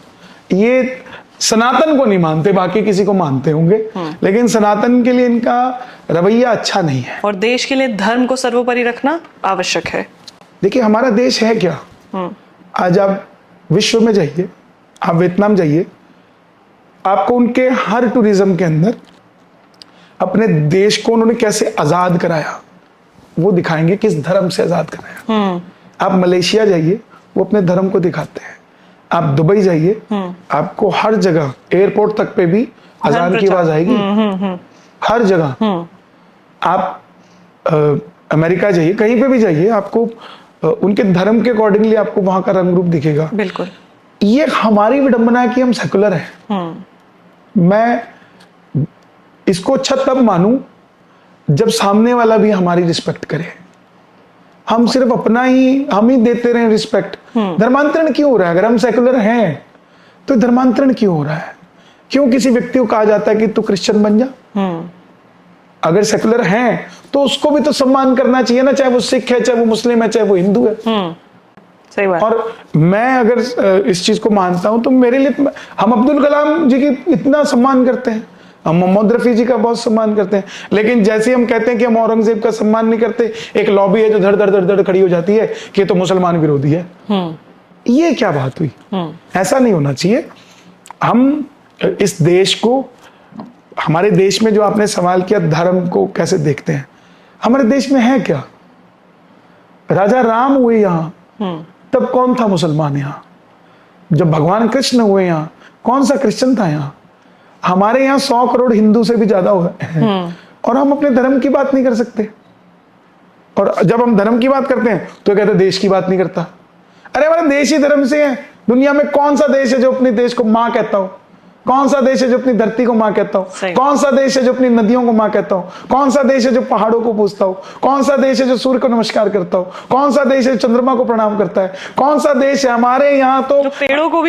ये सनातन को नहीं मानते, बाकी किसी को मानते होंगे, लेकिन सनातन के लिए इनका रवैया अच्छा नहीं है। और देश के लिए धर्म को सर्वोपरि रखना आवश्यक है। देखिए, हमारा देश है क्या? आज आप विश्व में जाइए, आप वियतनाम जाइए, आपको उनके हर टूरिज्म के अंदर अपने देश को उन्होंने कैसे आजाद कराया वो दिखाएंगे, किस धर्म से आजाद कराया। आप मलेशिया जाइए, वो अपने धर्म को दिखाते हैं। आप दुबई जाइए, आपको हर जगह एयरपोर्ट तक पे भी अजान की आवाज आएगी, हर जगह। आप अमेरिका जाइए, कहीं पे भी जाइए, आपको उनके धर्म के अकॉर्डिंगली आपको वहां का रंग रूप दिखेगा। बिल्कुल। ये हमारी विडंबना है कि हम सेकुलर हैं। मैं इसको अच्छा तब मानूं जब सामने वाला भी हमारी रिस्पेक्ट करे। हम सिर्फ अपना ही हम ही देते रहे रिस्पेक्ट। धर्मांतरण क्यों हो रहा है? अगर हम सेकुलर हैं तो धर्मांतरण क्यों हो रहा है? क्यों किसी व्यक्ति को कहा जाता है कि तू क्रिश्चियन बन जा? अगर सेकुलर हैं तो उसको भी तो सम्मान करना चाहिए ना, चाहे वो सिख है, चाहे वो मुस्लिम है, चाहे वो हिंदू है। सही बात। और मैं अगर इस चीज को मानता हूं तो मेरे लिए हम अब्दुल कलाम जी की इतना सम्मान करते हैं, हम मोहम्मद रफी जी का बहुत सम्मान करते हैं, लेकिन जैसे हम कहते हैं कि हम औरंगजेब का सम्मान नहीं करते, एक लॉबी है जो धड़ धड़ धड़ धड़ खड़ी हो जाती है कि तो मुसलमान विरोधी है। ये क्या बात हुई? ऐसा नहीं होना चाहिए। हम इस देश को, हमारे देश में जो आपने सवाल किया धर्म को कैसे देखते हैं, हमारे देश में है क्या? राजा राम हुए यहां तब कौन था मुसलमान यहां? जब भगवान कृष्ण हुए यहां कौन सा क्रिश्चियन था यहां? हमारे यहाँ 100 करोड़ हिंदू से भी ज्यादा हैं और हम अपने धर्म की बात नहीं कर सकते। और जब हम धर्म की बात करते हैं तो कहते हैं देश की बात नहीं करता। अरे हमारा देश ही धर्म से है। दुनिया में कौन सा देश है जो अपने देश को माँ कहता हो? कौन सा देश है जो अपनी धरती को माँ कहता हो? कौन सा देश है जो अपनी नदियों को माँ कहता हो? कौन सा देश है जो पहाड़ों को पूजता हो? कौन सा देश है जो सूर्य को नमस्कार करता हो? कौन सा देश है जो चंद्रमा को प्रणाम करता है? कौन सा देश है? हमारे यहाँ तो पेड़ों को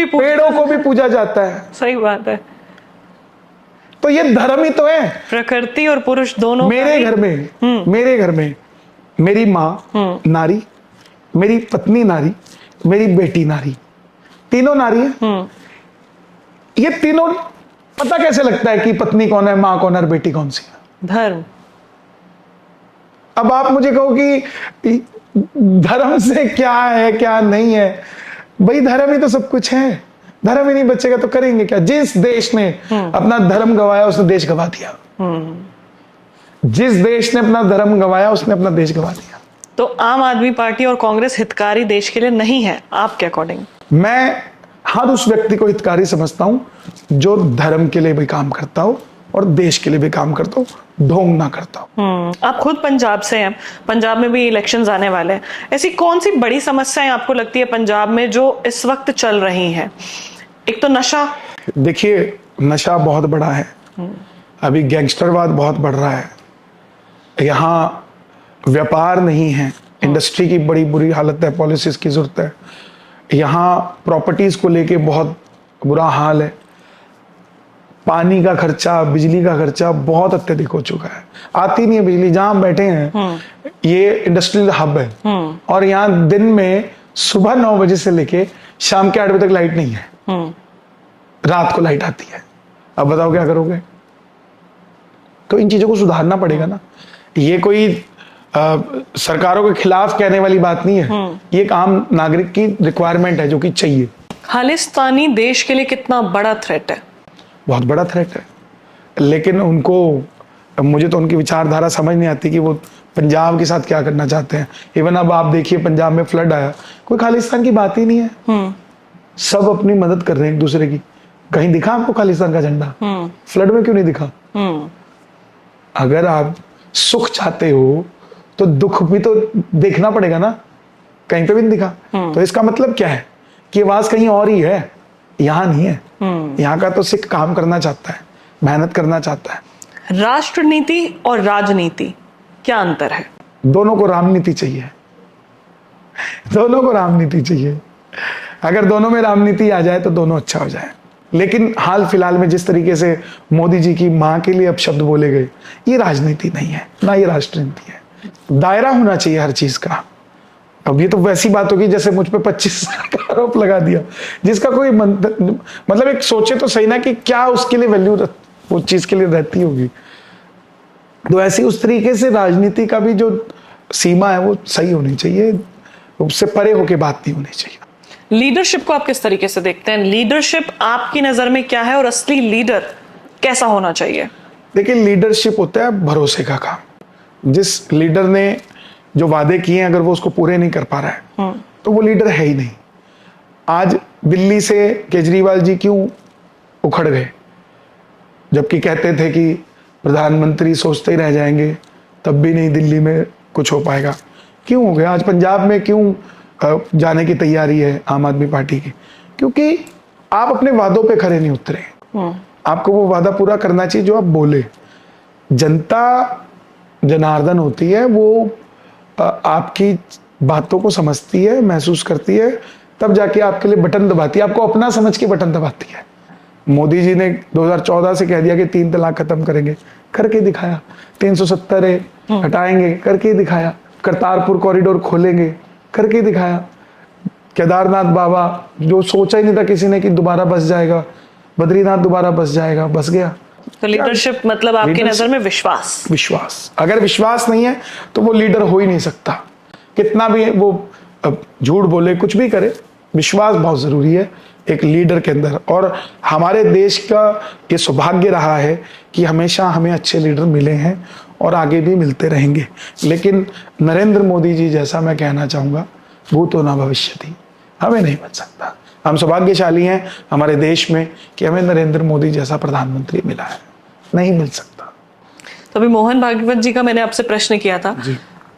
भी पूजा जाता है। सही बात है। तो ये धर्म ही तो है। प्रकृति और पुरुष दोनों। मेरे घर में मेरी माँ नारी, मेरी पत्नी नारी, मेरी बेटी नारी, तीनों नारी है। ये तीनों पता कैसे लगता है कि पत्नी कौन है, माँ कौन है और बेटी कौन सी है? धर्म। अब आप मुझे कहो कि धर्म से क्या है क्या नहीं है, भाई धर्म ही तो सब कुछ है। धर्म ही नहीं बचेगा तो करेंगे क्या? जिस देश ने अपना धर्म गवाया उसने देश गवा दिया। जिस देश ने अपना धर्म गवाया उसने अपना देश गवा दिया। तो आम आदमी पार्टी और कांग्रेस हितकारी देश के लिए नहीं है आपके अकॉर्डिंग? मैं हर उस व्यक्ति को हितकारी समझता हूं जो धर्म के लिए भी काम करता हो और देश के लिए भी काम करता हो, ढोंग ना करता हो। आप खुद पंजाब से हैं, पंजाब में भी इलेक्शंस आने वाले हैं। ऐसी कौन सी बड़ी समस्याएं आपको लगती है पंजाब में जो इस वक्त चल रही हैं? एक तो नशा। देखिए नशा बहुत बड़ा है, अभी गैंगस्टरवाद बहुत बढ़ रहा है, यहाँ व्यापार नहीं है, इंडस्ट्री की बड़ी बुरी हालत है, पॉलिसीज की जरूरत है, यहाँ प्रॉपर्टीज को लेके बहुत बुरा हाल है, पानी का खर्चा, बिजली का खर्चा बहुत अत्यधिक हो चुका है, आती नहीं है बिजली। जहां हम बैठे हैं ये इंडस्ट्रियल हब है और यहाँ दिन में सुबह 9 बजे से लेके शाम के 8 बजे तक लाइट नहीं है, रात को लाइट आती है। अब बताओ क्या करोगे? तो इन चीजों को सुधारना पड़ेगा ना। ये कोई सरकारों के खिलाफ कहने वाली बात नहीं है, ये एक आम नागरिक की रिक्वायरमेंट है जो कि चाहिए। खालिस्तानी देश के लिए कितना बड़ा थ्रेट है? बहुत बड़ा थ्रेट है, लेकिन उनको, मुझे तो उनकी विचारधारा समझ नहीं आती कि वो पंजाब के साथ क्या करना चाहते हैं। इवन अब आप देखिए पंजाब में फ्लड आया, कोई खालिस्तान की बात ही नहीं है, सब अपनी मदद कर रहे हैं एक दूसरे की। कहीं दिखा आपको खालिस्तान का झंडा? फ्लड में क्यों नहीं दिखा? अगर आप सुख चाहते हो तो दुख भी तो देखना पड़ेगा ना, कहीं पे भी नहीं दिखा। तो इसका मतलब क्या है कि आवाज कहीं और ही है, यहाँ नहीं है। यहाँ का तो सिख काम करना चाहता है, मेहनत करना चाहता है। राष्ट्रनीति और राजनीति क्या अंतर है? दोनों को रामनीति चाहिए, दोनों को रामनीति चाहिए। अगर दोनों में रामनीति आ जाए तो दोनों अच्छा हो जाए। लेकिन हाल फिलहाल में जिस तरीके से मोदी जी की मां के लिए अब शब्द बोले गए, ये राजनीति नहीं है, ना ये राष्ट्रनीति है। दायरा होना चाहिए हर चीज का। अब ये तो वैसी बात होगी जैसे मुझ पे 25 का आरोप लगा दिया, जिसका कोई मतलब एक सोचे तो सही ना कि क्या उसके लिए वैल्यू वो चीज के लिए रहती होगी। तो ऐसी उस तरीके से राजनीति का भी जो सीमा है वो सही होनी चाहिए, उससे परे होके बात नहीं होनी चाहिए। लीडरशिप को आप किस तरीके से देखते हैं? लीडरशिप आपकी नजर में क्या है और असली लीडर कैसा होना चाहिए? देखिए लीडरशिप होता है भरोसे का काम। जिस लीडर ने जो वादे किए हैं अगर वो उसको पूरे नहीं कर पा रहा है तो वो लीडर है ही नहीं। आज दिल्ली से केजरीवाल जी क्यों उखड़ गए, जबकि कहते थे कि प्रधानमंत्री सोचते ही रह जाएंगे, तब भी नहीं दिल्ली में कुछ हो पाएगा, क्यों हो गया? आज पंजाब में क्यों जाने की तैयारी है आम आदमी पार्टी की? क्योंकि आप अपने वादों पे खरे नहीं उतरे। आपको वो वादा पूरा करना चाहिए जो आप बोले। जनता जनार्दन होती है, वो आपकी बातों को समझती है, महसूस करती है, तब जाके आपके लिए बटन दबाती है, आपको अपना समझ के बटन दबाती है। मोदी जी ने 2014 से कह दिया कि 3 तलाक खत्म करेंगे, करके दिखाया। 370 हटाएंगे, करके दिखाया। करतारपुर कॉरिडोर खोलेंगे, करके दिखाया। केदारनाथ बाबा, जो सोचा ही नहीं था किसी ने कि दोबारा बस जाएगा, बद्रीनाथ दोबारा बस जाएगा, बस गया। तो लीडरशिप मतलब आपकी नजर में विश्वास। विश्वास, अगर विश्वास नहीं है तो वो लीडर हो ही नहीं सकता। कितना भी वो झूठ बोले, कुछ भी करे, विश्वास बहुत जरूरी है एक लीडर के अंदर। और हमारे देश का ये सौभाग्य रहा है कि हमेशा हमें अच्छे लीडर मिले हैं और आगे भी मिलते रहेंगे। लेकिन नरेंद्र मोदी जी जैसा मैं कहना चाहूँगा, भूतो न भविष्यति, हमें नहीं बन सकता। हम सौभाग्यशाली हैं हमारे देश में कि हमें नरेंद्र मोदी जैसा प्रधानमंत्री मिला है, नहीं मिल सकता। तो अभी मोहन भागवत जी का मैंने आपसे प्रश्न किया था,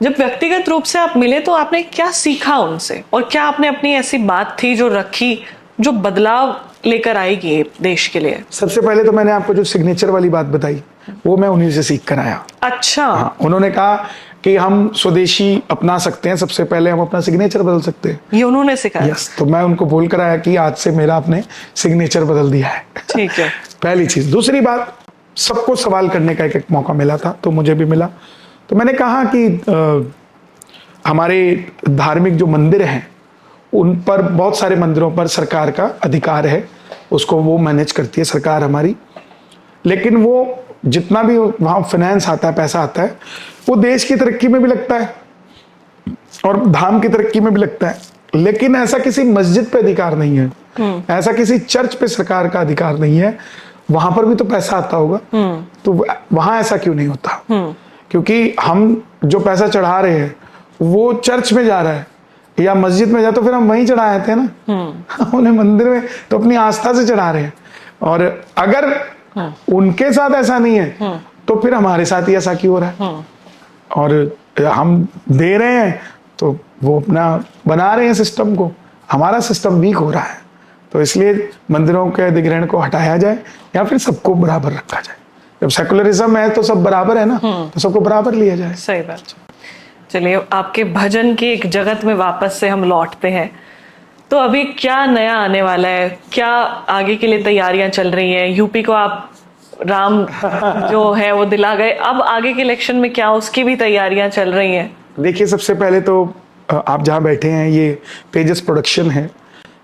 जब व्यक्तिगत रूप से आप मिले तो आपने क्या सीखा उनसे, और क्या आपने अपनी ऐसी बात थी जो रखी जो बदलाव लेकर आएगी देश के लिए? सबसे पहले तो मैंने आपको जो सिग्नेचर वाली बात बताई, वो मैं उन्हीं से सीख कर आया। अच्छा। हाँ, उन्होंने कहा कि हम स्वदेशी अपना सकते हैं, सबसे पहले हम अपना सिग्नेचर बदल सकते हैं। ये उन्होंने सिखाया? यस, तो मैं उनको बोल कर आया कि आज से मेरा आपने सिग्नेचर बदल दिया है। ठीक है। पहली चीज। दूसरी बात, सबको सवाल करने का एक मौका मिला था, तो मुझे भी मिला। तो मैंने कहा कि हमारे धार्मिक जो मंदिर हैं उन पर, बहुत सारे मंदिरों पर सरकार का अधिकार है, उसको वो मैनेज करती है सरकार हमारी। लेकिन वो जितना भी वहाँ फाइनेंस आता है, पैसा आता है, वो देश की तरक्की में भी लगता है और धाम की तरक्की में भी लगता है। लेकिन ऐसा किसी मस्जिद पे अधिकार नहीं है, ऐसा किसी चर्च पे सरकार का अधिकार नहीं है। वहां पर भी तो पैसा आता होगा, तो वहां ऐसा क्यों नहीं होता? क्योंकि हम जो पैसा चढ़ा रहे हैं वो चर्च में जा रहा है या मस्जिद में जा, तो फिर हम वहीं चढ़ाए थे ना। उन्हें मंदिर में तो अपनी आस्था से चढ़ा रहे हैं। और अगर उनके साथ ऐसा नहीं है तो फिर हमारे साथ ही ऐसा क्यों हो रहा है? और हम दे रहे हैं तो वो अपना बना रहे हैं सिस्टम को, हमारा सिस्टम वीक हो रहा है। तो इसलिए मंदिरों के अधिग्रहण को हटाया जाए या फिर सबको बराबर रखा जाए। जब सेकुलरिज्म है तो सब बराबर है ना, तो सबको बराबर लिया जाए। सही बात। चलिए, आपके भजन की एक जगत में वापस से हम लौटते हैं। तो अभी क्या नया आने वाला है, क्या आगे के लिए तैयारियां चल रही हैं? यूपी को आप राम जो है वो दिला गए, अब आगे के इलेक्शन में क्या उसकी भी तैयारियां चल रही हैं? देखिए, सबसे पहले तो आप जहाँ बैठे हैं ये पेजेस प्रोडक्शन है,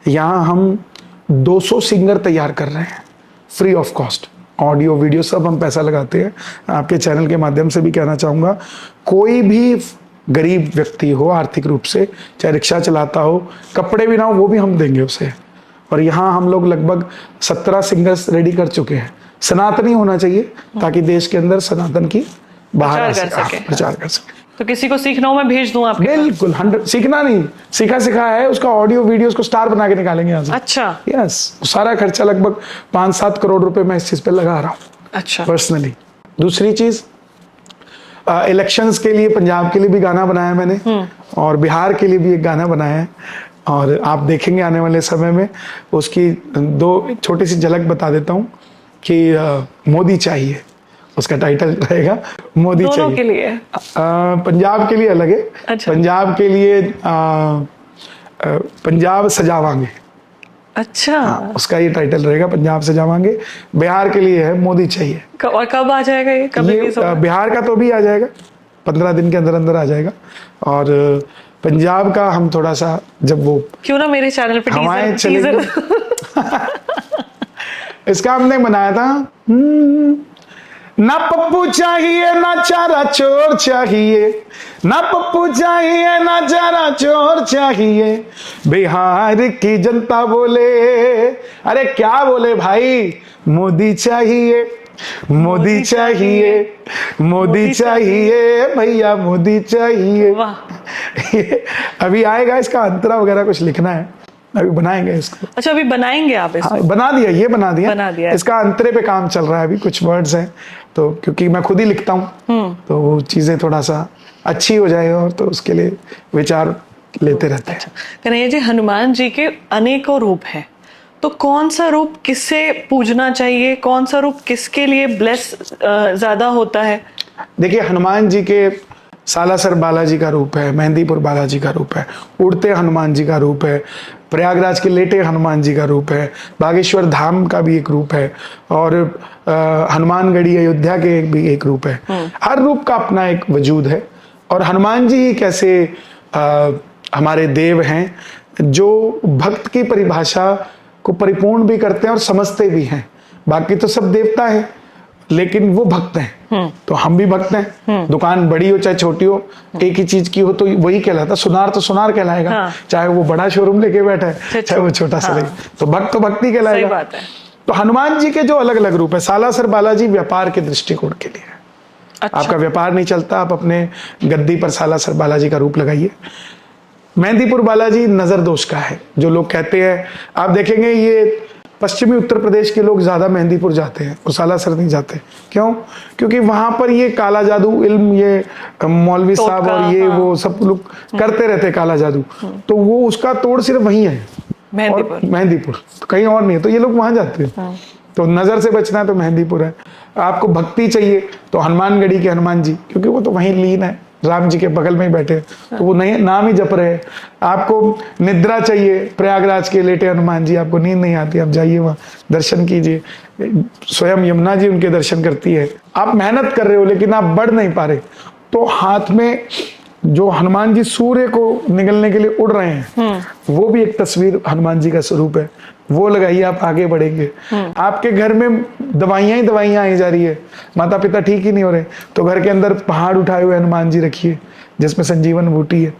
यहाँ हम 200 सिंगर तैयार कर रहे हैं free of cost. Audio video सब हम पैसा लगाते हैं। आपके चैनल के माध्यम से भी कहना चाहूँगा, कोई भी गरीब व्यक्ति हो आर्थिक रूप से, चाहे रिक्शा चलाता हो, कपड़े भी ना हो, वो भी हम देंगे उसे। और यहाँ हम लोग लगभग 17 सिंगर्स रेडी कर चुके हैं। सनातनी होना चाहिए ताकि देश के अंदर सनातन की बाहर प्रचार कर सके। तो किसी को सीखना हो मैं भेज दूं आपके? बिल्कुल, 100। सीखना नहीं, सीखा है, उसका ऑडियो वीडियो उसको स्टार बना के निकालेंगे यहाँ से। अच्छा। यस, सारा खर्चा लगभग 5-7 करोड़ रुपए मैं इस चीज पे लगा रहा हूँ। अच्छा। पर्सनली। दूसरी चीज, इलेक्शंस के लिए पंजाब के लिए भी गाना बनाया मैंने और बिहार के लिए भी एक गाना बनाया है, और आप देखेंगे आने वाले समय में। उसकी 2 छोटी सी झलक बता देता हूँ कि मोदी चाहिए, उसका टाइटल रहेगा मोदी दोनों चाहिए। के लिए? पंजाब के लिए अलग है। अच्छा। पंजाब के लिए पंजाब सजावांगे। अच्छा। उसका ये टाइटल रहेगा, पंजाब सजावांगे। बिहार के लिए है मोदी चाहिए। और कब आ जाएगा ये? कब बिहार का तो भी आ जाएगा, 15 दिन के अंदर अंदर आ जाएगा। और पंजाब का हम थोड़ा सा, जब वो क्यों ना मेरे चैनल पे हवाएं चलेंगी इसका हमने बनाया था। ना पप्पू चाहिए ना चारा चोर चाहिए, ना पप्पू चाहिए ना चारा चोर चाहिए, बिहार की जनता बोले, अरे क्या बोले भाई, मोदी चाहिए, मोदी चाहिए, मोदी चाहिए भैया, मोदी चाहिए। वाह। अभी आएगा, इसका अंतरा वगैरह कुछ लिखना है, अभी बनाएंगे इसको। अच्छा, अभी बनाएंगे आप इसको? हाँ, बना दिया, ये बना दिया। बना दिया है। इसका अंतरे पे काम चल रहा है, अभी कुछ वर्ड्स हैं तो, क्योंकि मैं खुद ही लिखता हूँ तो वो चीजें थोड़ा सा अच्छी हो जाए, और तो उसके लिए विचार लेते रहते हैं। कन्हैया जी, हनुमान जी के अनेकों रूप हैं, तो कौन सा रूप किससे पूजना चाहिए, कौन सा रूप किसके लिए ब्लेस ज्यादा होता है? देखिए, हनुमान जी के सालासर बालाजी का रूप है, मेहंदीपुर बालाजी का रूप है, उड़ते हनुमान जी का रूप है, प्रयागराज के लेटे हनुमान जी का रूप है, बागेश्वर धाम का भी एक रूप है, और हनुमानगढ़ी अयोध्या के भी एक रूप है। हर रूप का अपना एक वजूद है। और हनुमान जी कैसे हमारे देव हैं जो भक्त की परिभाषा को परिपूर्ण भी करते हैं और समझते भी हैं। बाकी तो सब देवता है, लेकिन वो भक्त हैं। तो हम भी भक्त हैं। दुकान बड़ी हो चाहे छोटी हो, एक ही चीज की हो तो वही कहलाता। सुनार तो सुनार कहलाएगा। हाँ। चाहे वो बड़ा शोरूम लेके बैठा है, चाहे वो छोटा सा लगे, तो भक्त ही कहलाएगा। सही बात है। तो हनुमान जी के जो अलग अलग रूप है, सालासर बालाजी व्यापार के दृष्टिकोण के लिए है। अच्छा। आपका व्यापार नहीं चलता, आप अपने गद्दी पर सालासर बालाजी का रूप लगाइए। मेहंदीपुर बालाजी नजर दोष का है, जो लोग कहते हैं, आप देखेंगे ये पश्चिमी उत्तर प्रदेश के लोग ज्यादा मेहंदीपुर जाते हैं, वो सालासर नहीं जाते। क्यों? क्योंकि वहां पर ये काला जादू इल्म, ये मौलवी साहब और ये हाँ। वो सब लोग करते रहते काला जादू, तो वो उसका तोड़ सिर्फ वहीं है, मेहंदीपुर, तो कहीं और नहीं है, तो ये लोग वहां जाते हैं। तो नजर से बचना है तो मेहंदीपुर है। आपको भक्ति चाहिए तो हनुमानगढ़ी के हनुमान जी, क्योंकि वो तो वहीं लीन है, राम जी के बगल में ही बैठे, तो वो नहीं नाम ही जप रहे हैं। आपको निद्रा चाहिए, प्रयागराज के लेटे हनुमान जी, आपको नींद नहीं आती, आप जाइए वहाँ दर्शन कीजिए। स्वयं यमुना जी उनके दर्शन करती है। आप मेहनत कर रहे हो लेकिन आप बढ़ नहीं पा रहे, तो हाथ में जो हनुमान जी सूर्य को निगलने के लिए उड़ रहे हैं, वो भी एक तस्वीर हनुमान जी का स्वरूप है, वो लगाइए, आप आगे बढ़ेंगे। आपके घर में दवाइयां ही दवाइयां आई जा रही है, माता पिता ठीक ही नहीं हो रहे, तो घर के अंदर पहाड़ उठाए हुए हनुमान जी रखिए, जिसमें संजीवन बूटी है।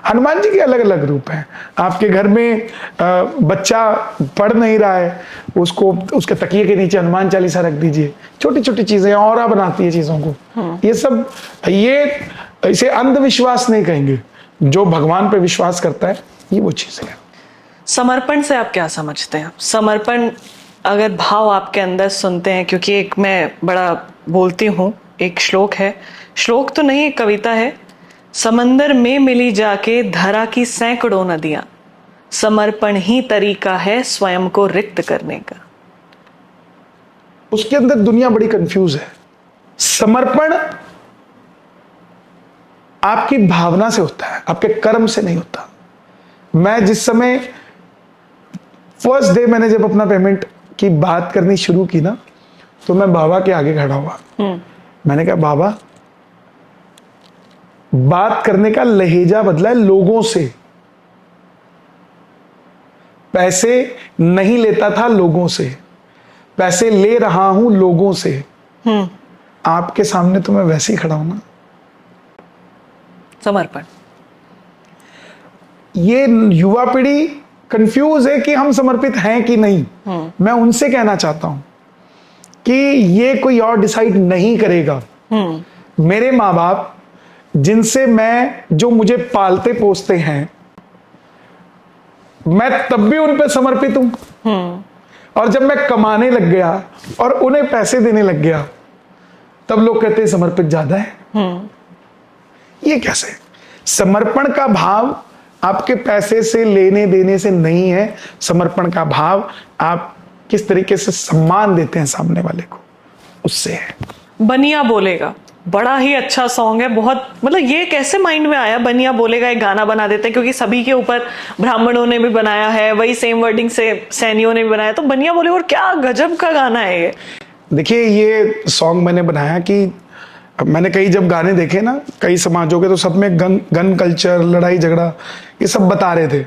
हनुमान जी के अलग अलग रूप हैं। आपके घर में बच्चा पढ़ नहीं रहा है, उसको उसके तकिए के नीचे हनुमान चालीसा रख दीजिए। छोटी छोटी चीजें और बनाती है चीजों को। ये सब, ये इसे अंधविश्वास नहीं कहेंगे, जो भगवान पे विश्वास करता है, ये वो चीज है। समर्पण से आप क्या समझते हैं? समर्पण अगर भाव आपके अंदर सुनते हैं, क्योंकि एक मैं बड़ा बोलती हूँ, एक श्लोक है, श्लोक तो नहीं एक कविता है, समंदर में मिली जाके धरा की सैकड़ों नदियां, समर्पण ही तरीका है स्वयं को रिक्त करने का। उसके अंदर दुनिया बड़ी कंफ्यूज है। समर्पण आपकी भावना से होता है, आपके कर्म से नहीं होता। मैं जिस समय फर्स्ट डे मैंने जब अपना पेमेंट की बात करनी शुरू की ना, तो मैं बाबा के आगे खड़ा हुआ। मैंने कहा, बाबा, बात करने का लहेजा बदला है लोगों से। पैसे नहीं लेता था लोगों से, पैसे ले रहा हूं लोगों से। आपके सामने तो मैं वैसे ही खड़ा हूं ना। समर्पण। ये युवा पीढ़ी कंफ्यूज है कि हम समर्पित हैं कि नहीं। मैं उनसे कहना चाहता हूं कि ये कोई और डिसाइड नहीं करेगा। मेरे माँ बाप, जिनसे मैं, जो मुझे पालते पोसते हैं, मैं तब भी उन पे समर्पित हूं। और जब मैं कमाने लग गया और उन्हें पैसे देने लग गया, तब लोग कहते हैं समर्पित ज्यादा है। ये कैसे? समर्पण का भाव आपके पैसे से, लेने देने से नहीं है। समर्पण का भाव आप किस तरीके से सम्मान देते हैं सामने वाले को, उससे है। बनिया बोलेगा बड़ा ही अच्छा सॉन्ग है, बहुत, मतलब ये कैसे माइंड में आया? बनिया बोलेगा एक गाना बना देते हैं, क्योंकि सभी के ऊपर ब्राह्मणों ने भी बनाया है, वही सेम वर्डिंग से सैनियों ने भी बनाया, तो बनिया बोलेगा, और क्या गजब का गाना है ये। देखिए, ये सॉन्ग मैंने बनाया कि मैंने कई जब गाने देखे ना कई समाजों के, तो सब में गन कल्चर, लड़ाई झगड़ा, ये सब बता रहे थे।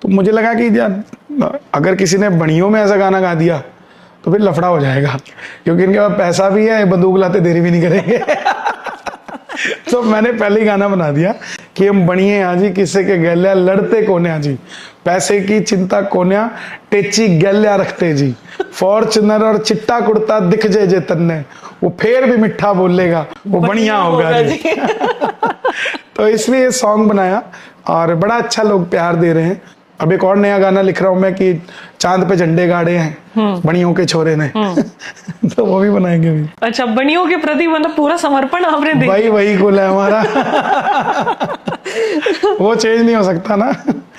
तो मुझे लगा कि यार, अगर किसी ने बनियों में ऐसा गाना गा दिया तो फिर लफड़ा हो जाएगा, क्योंकि इनके पास पैसा भी है, बंदूक लाते देरी भी नहीं करेंगे। तो मैंने पहले ही गाना बना दिया कि हम बनिए आजी किसे के गैल्या लड़ते कोन्या जी, पैसे की चिंता कोन्या टेची गैल्या रखते जी, फॉर्चुनर और चिट्टा कुर्ता दिख जे जे तन्ने, वो फिर भी मिठा बोलेगा, वो बढ़िया होगा जी। तो इसलिए ये सॉन्ग बनाया और बड़ा अच्छा लोग प्यार दे रहे हैं। अब एक और नया गाना लिख रहा हूँ मैं कि चांद पे झंडे गाड़े हैं बणियों के छोरे ने तो वो भी बनाएंगे भी। अच्छा, बनियों के प्रति मतलब पूरा समर्पण आपने दे भाई वही कुल है हमारा वो चेंज नहीं हो सकता ना।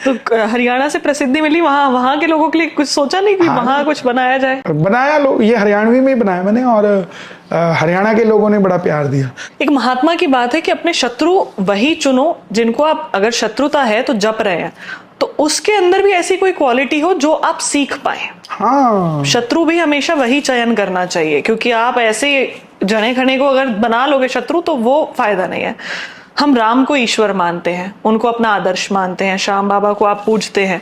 तो हरियाणा से प्रसिद्धि मिली, वहां के लोगों के लिए कुछ सोचा नहीं कि वहां कुछ बनाया जाए? बनाया लोग, ये हरियाणवी में ही बनाया मैंने, और हरियाणा के लोगों ने बड़ा प्यार दिया। एक महात्मा की बात है कि अपने शत्रु वही चुनो जिनको आप, अगर शत्रुता है तो जप रहे हैं तो उसके अंदर भी ऐसी कोई क्वालिटी हो जो आप सीख पाए। हाँ, शत्रु भी हमेशा वही चयन करना चाहिए, क्योंकि आप ऐसे जने खने को अगर बना लोगे शत्रु तो वो फायदा नहीं है। हम राम को ईश्वर मानते हैं, उनको अपना आदर्श मानते हैं, श्याम बाबा को आप पूजते हैं,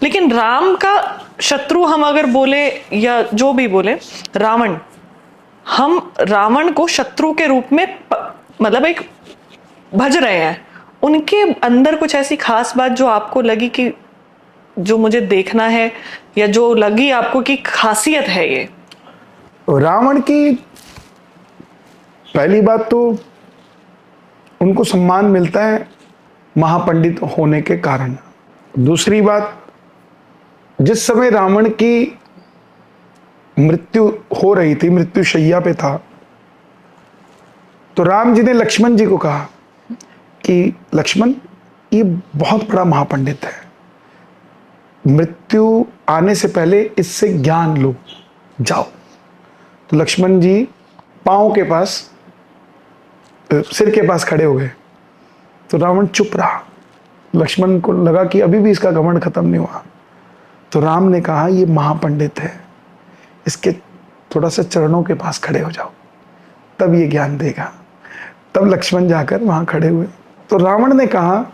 लेकिन राम का शत्रु हम अगर बोले या जो भी बोले, रावण, हम रावण को शत्रु के रूप में मतलब एक भज रहे हैं। उनके अंदर कुछ ऐसी खास बात जो आपको लगी कि जो मुझे देखना है, या जो लगी आपको कि खासियत है ये? रावण की पहली बात तो उनको सम्मान मिलता है महापंडित होने के कारण। दूसरी बात, जिस समय रावण की मृत्यु हो रही थी, मृत्यु शैया पे था, तो राम जी ने लक्ष्मण जी को कहा कि लक्ष्मण, ये बहुत बड़ा महापंडित है, मृत्यु आने से पहले इससे ज्ञान लो, जाओ। तो लक्ष्मण जी पांव के पास, सिर के पास खड़े हो गए। तो रावण चुप रहा। लक्ष्मण को लगा कि अभी भी इसका घमंड खत्म नहीं हुआ। तो राम ने कहा, ये महापंडित है, इसके थोड़ा सा चरणों के पास खड़े हो जाओ, तब ये ज्ञान देगा। तब लक्ष्मण जाकर वहां खड़े हुए। तो रावण ने कहा,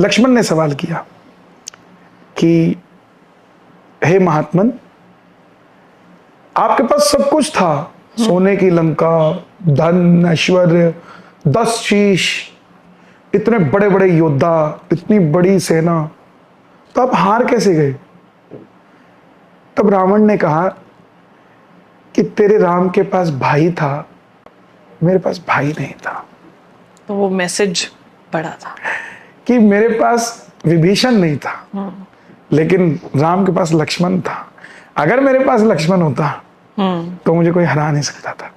लक्ष्मण ने सवाल किया कि हे महात्मन, आपके पास सब कुछ था, सोने की लंका, धन, ऐश्वर्य, 10 शीश, इतने बड़े बड़े योद्धा, इतनी बड़ी सेना, तो आप हार कैसे गए? तब रावण ने कहा कि तेरे राम के पास भाई था, मेरे पास भाई नहीं था। तो वो मैसेज पड़ा था कि मेरे पास विभीषण नहीं था, लेकिन राम के पास लक्ष्मण था। अगर मेरे पास लक्ष्मण होता तो मुझे कोई हरा नहीं सकता था।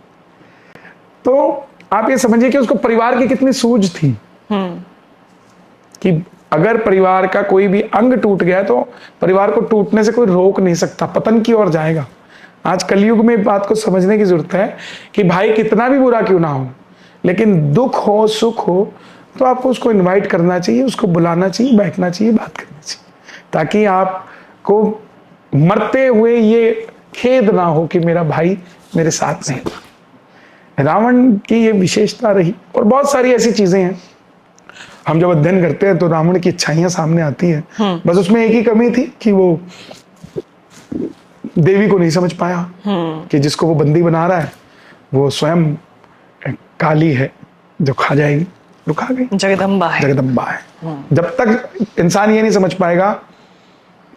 तो आप ये समझिए कि उसको परिवार की कितनी सूझ थी कि अगर परिवार का कोई भी अंग टूट गया तो परिवार को टूटने से कोई रोक नहीं सकता, पतन की ओर जाएगा। आज कलयुग में बात को समझने की जरूरत है कि भाई कितना भी बुरा क्यों ना हो, लेकिन दुख हो, सुख हो, तो आपको उसको इनवाइट करना चाहिए, उसको बुलाना चाहिए, बैठना चाहिए, बात करनी चाहिए, ताकि आपको मरते हुए ये खेद ना हो कि मेरा भाई मेरे साथ नहीं था। रावण की ये विशेषता रही। और बहुत सारी ऐसी चीजें हैं, हम जब अध्ययन करते हैं तो रावण की अच्छाइयां सामने आती हैं। बस उसमें एक ही कमी थी कि वो देवी को नहीं समझ पाया कि जिसको वो बंदी बना रहा है वो स्वयं काली है जो खा जाएगी। रुका गई, जगदम्बा है, जगदम्बा है। जब तक इंसान ये नहीं समझ पाएगा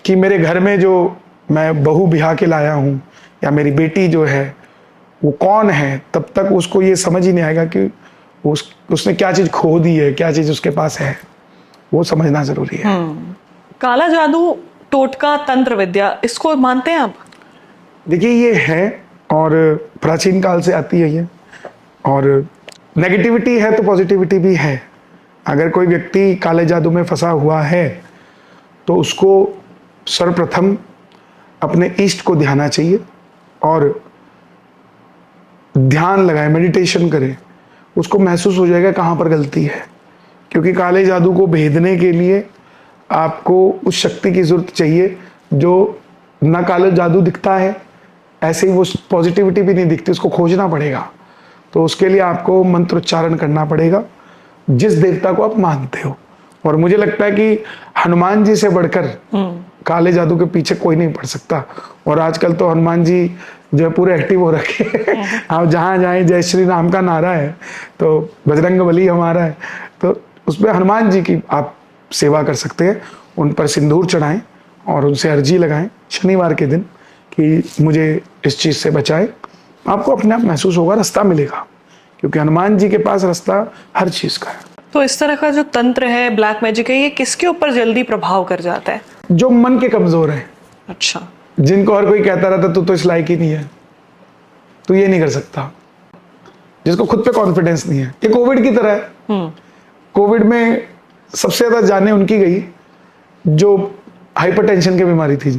कि मेरे घर में जो मैं बहू बिहा के लाया हूं या मेरी बेटी जो है वो कौन है, तब तक उसको ये समझ ही नहीं आएगा कि उसने क्या चीज खो दी है, क्या चीज उसके पास है, वो समझना जरूरी है। काला जादू, टोटका, तंत्र विद्या, इसको मानते हैं आप? देखिए, ये है और प्राचीन काल से आती है ये, और नेगेटिविटी है तो पॉजिटिविटी भी है। अगर कोई व्यक्ति काले जादू में फंसा हुआ है तो उसको सर्वप्रथम अपने इष्ट को ध्याना चाहिए और ध्यान लगाए, मेडिटेशन करे, उसको महसूस हो जाएगा कहाँ पर गलती है। क्योंकि काले जादू को भेदने के लिए आपको उस शक्ति की जरूरत चाहिए जो ना काले जादू दिखता है, ऐसे ही वो पॉजिटिविटी भी नहीं दिखती, उसको खोजना पड़ेगा। तो उसके लिए आपको मंत्रोच्चारण करना पड़ेगा जिस देवता को आप मानते हो। और मुझे लगता है कि हनुमान जी से बढ़कर काले जादू के पीछे कोई नहीं पड़ सकता। और आजकल तो हनुमान जी जो है पूरे एक्टिव हो रखे हैं। आप जहाँ जाएं जय श्री राम का नारा है, तो बजरंग बली हमारा है, तो उसमें हनुमान जी की आप सेवा कर सकते हैं। उन पर सिंदूर चढ़ाएं और उनसे अर्जी लगाएं शनिवार के दिन कि मुझे इस चीज़ से बचाएं। आपको अपने आप महसूस होगा, रास्ता मिलेगा, क्योंकि हनुमान जी के पास रास्ता हर चीज़ का है। तो इस तरह का जो तंत्र है, ब्लैक मैजिक है, ये किसके ऊपर जल्दी प्रभाव कर जाता है? जो मन के कमजोर हैं, अच्छा। जिनको हर कोई कहता रहता तू तो इस लायक ही नहीं है, तू ये नहीं कर सकता, जिसको खुद पे कॉन्फिडेंस नहीं है। ये कोविड की तरह है। कोविड में सबसे ज्यादा जाने उनकी गई जो हाइपरटेंशन की बीमारी थी,